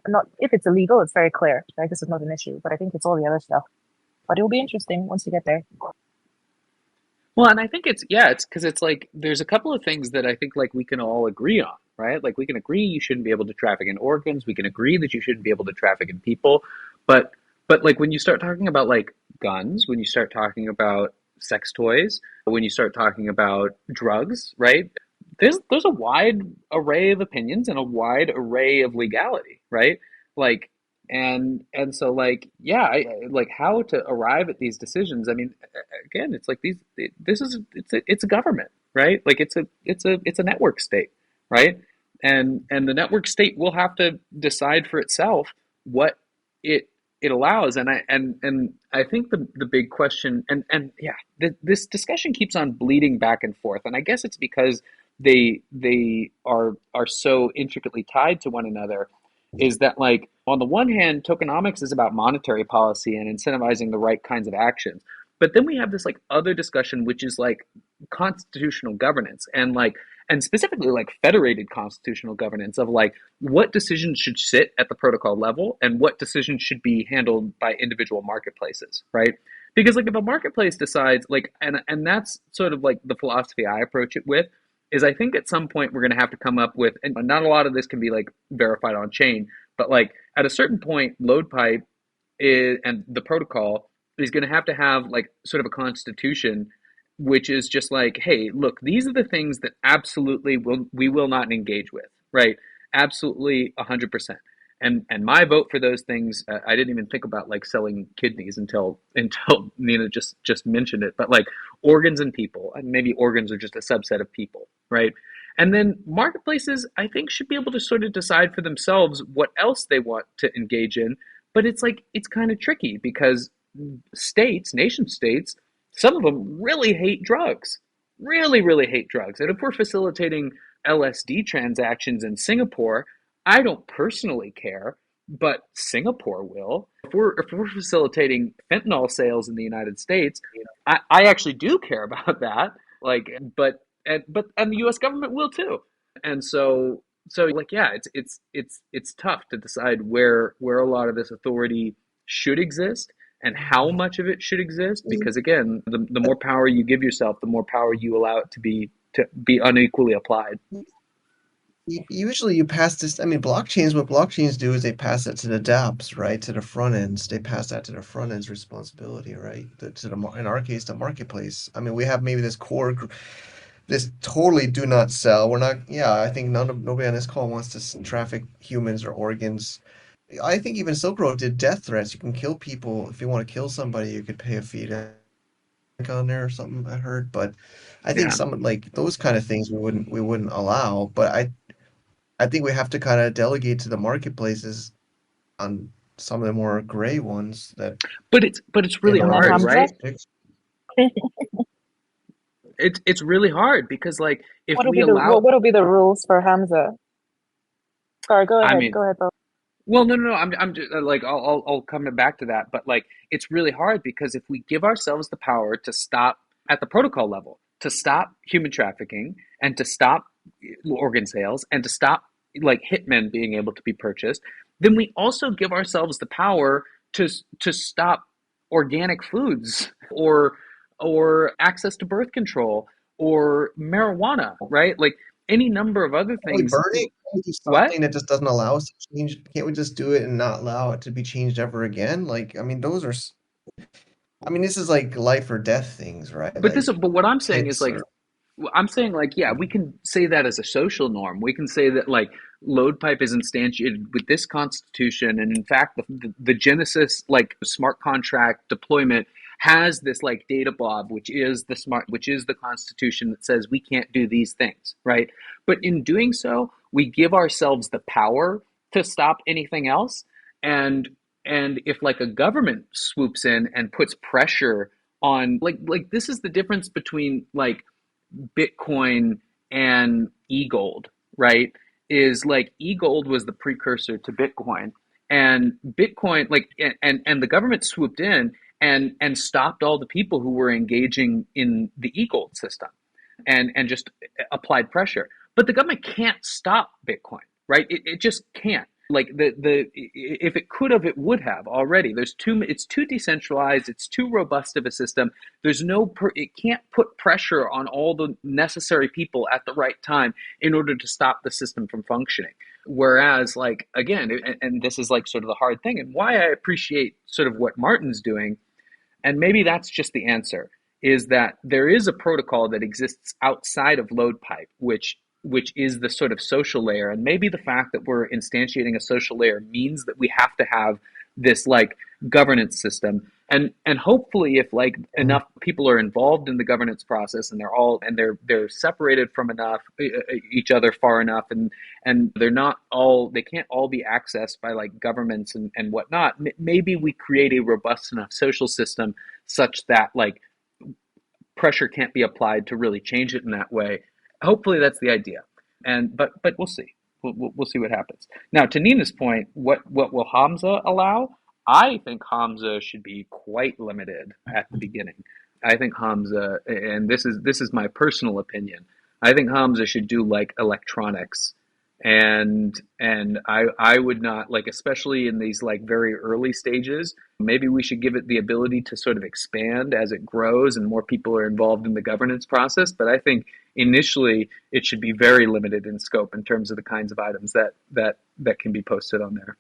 not if it's illegal, it's very clear, right? This is not an issue, but I think it's all the other stuff. But it will be interesting once you get there. Well, and I think it's because it's like there's a couple of things that I think like we can all agree on, right? Like we can agree you shouldn't be able to traffic in organs. We can agree that you shouldn't be able to traffic in people. But like when you start talking about like guns, when you start talking about sex toys, when you start talking about drugs, right? There's a wide array of opinions and a wide array of legality, right? Like and so like yeah, like how to arrive at these decisions. I mean, again, it's like this is it's a government, right? Like it's a network state, right? And the network state will have to decide for itself what it it allows. And I think the big question and yeah, this discussion keeps on bleeding back and forth, and I guess it's because they are so intricately tied to one another. Is that like on the one hand, tokenomics is about monetary policy and incentivizing the right kinds of actions, but then we have this like other discussion, which is like constitutional governance and specifically like federated constitutional governance of like what decisions should sit at the protocol level and what decisions should be handled by individual marketplaces, right? Because like if a marketplace decides like and that's sort of like the philosophy I approach it with is I think at some point we're going to have to come up with, and not a lot of this can be like verified on chain, but like at a certain point LoadPipe is, and the protocol is going to have like sort of a constitution which is just like, hey, look, these are the things that absolutely we will not engage with, right? Absolutely 100%. And my vote for those things, I didn't even think about like selling kidneys until Nina just mentioned it, but like organs and people, and maybe organs are just a subset of people, right? And then marketplaces, I think, should be able to sort of decide for themselves what else they want to engage in. But it's like, it's kind of tricky because states, nation states, some of them really hate drugs, really, really hate drugs. And if we're facilitating LSD transactions in Singapore, I don't personally care, but Singapore will. If we're facilitating fentanyl sales in the United States, I actually do care about that. Like, but the U.S. government will too. And so like yeah, it's tough to decide where a lot of this authority should exist and how much of it should exist because again the more power you give yourself, the more power you allow it to be unequally applied. Usually you pass this, I mean, blockchains, what blockchains do is they pass that to the dApps, right? To the front ends. They pass that to the front end's responsibility, right? In our case, the marketplace. I mean, we have maybe this this totally do not sell. We're not, yeah, I think nobody on this call wants to traffic humans or organs. I think even Silk Road did death threats. You can kill people. If you want to kill somebody, you could pay a fee to on there or something, I heard. But I think Yeah. some like those kind of things we wouldn't allow. But I think we have to kind of delegate to the marketplaces on some of the more gray ones that But it's in really our And then hard, various Hamza, right? districts. It's really hard because like if what will we be the allow, what will be the rules for Hamza? Sorry, go I ahead. mean, Go ahead, bro. well, no, no, no. I'm just like I'll come back to that, but like it's really hard because if we give ourselves the power to stop at the protocol level, to stop human trafficking and to stop organ sales and to stop like hitmen being able to be purchased, then we also give ourselves the power to to stop organic foods or access to birth control or marijuana, right? Like any number of other Can we things. burn it? Can we do What? something that just doesn't allow us to change? Can't we just do it and not allow it to be changed ever again? Like, I mean, I mean, this is like life or death things, right? Like But what I'm saying is kids like or I'm saying like yeah, we can say that as a social norm. We can say that like LoadPipe is instantiated with this constitution, and in fact, the Genesis like smart contract deployment has this like data blob, which is the constitution that says we can't do these things, right? But in doing so, we give ourselves the power to stop anything else, and and if like a government swoops in and puts pressure on like this is the difference between like Bitcoin and e-gold, right? Is like e-gold was the precursor to Bitcoin, and Bitcoin like and the government swooped in and stopped all the people who were engaging in the e-gold system, and just applied pressure. But the government can't stop Bitcoin, right? It just can't. Like the if it could have, it would have already. It's too decentralized. It's too robust of a system. It can't put pressure on all the necessary people at the right time in order to stop the system from functioning. Whereas, like again, and this is like sort of the hard thing, and why I appreciate sort of what Martin's doing, and maybe that's just the answer, is that there is a protocol that exists outside of LoadPipe, which is the sort of social layer. And maybe the fact that we're instantiating a social layer means that we have to have this like governance system. And hopefully if like enough people are involved in the governance process and they're separated from enough each other far enough, and they can't all be accessed by like governments and whatnot, maybe we create a robust enough social system such that like pressure can't be applied to really change it in that way. Hopefully that's the idea. But we'll see. We'll see what happens. Now to Nina's point, what will Hamza allow? I think Hamza should be quite limited at the beginning. I think Hamza, and this is my personal opinion, I think Hamza should do like electronics And I would not, like, especially in these like very early stages, maybe we should give it the ability to sort of expand as it grows and more people are involved in the governance process. But I think initially it should be very limited in scope in terms of the kinds of items that can be posted on there.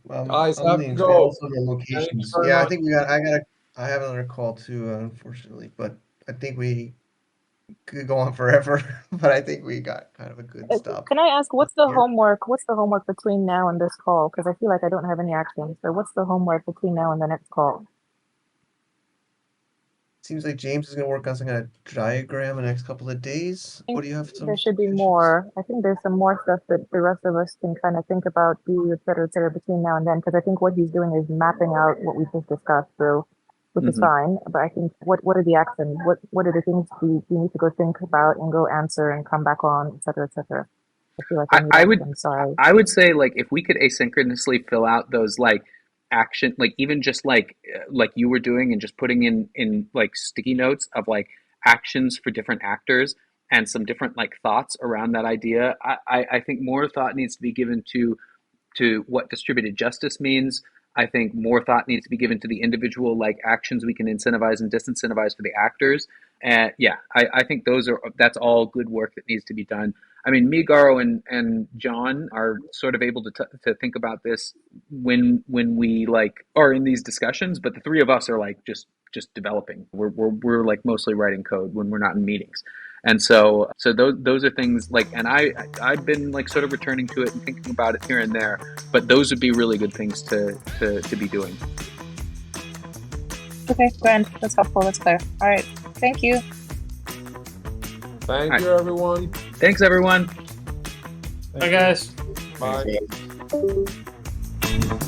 Guys, I'm have to leaning go. also the locations. very Yeah, I much. think I have another call too, unfortunately, but I think we could go on forever, but I think we got kind of a good stop Can I ask, what's the here. homework? What's the homework between now and this call? Because I feel like I don't have any action. So what's the homework between now and the next call? Seems like James is gonna work on some kind of diagram in the next couple of days. I What think do you have some there should be suggestions? more. I think there's some more stuff that the rest of us can kind of think about, do, et cetera, between now and then. Because I think what he's doing is mapping out what we just discussed, so which is fine. But I think what are the actions? What are the things we need to go think about and go answer and come back on, et cetera, et cetera. I feel like I need action. Sorry. I would say, like, if we could asynchronously fill out those like action, like even just like you were doing, and just putting in like sticky notes of like actions for different actors and some different like thoughts around that idea. I think more thought needs to be given to what distributed justice means. I think more thought needs to be given to the individual like actions we can incentivize and disincentivize for the actors. And yeah, I think that's all good work that needs to be done. I mean, me, Garo, and John are sort of able to think about this when we like are in these discussions, but the three of us are like just developing. We're like mostly writing code when we're not in meetings. And so those are things like, and I've been like sort of returning to it and thinking about it here and there, but those would be really good things to be doing. Okay, grand. That's helpful. That's clear. All right. Thank you. Thank you, everyone. Thanks, everyone. Bye, guys. Bye. Thanks.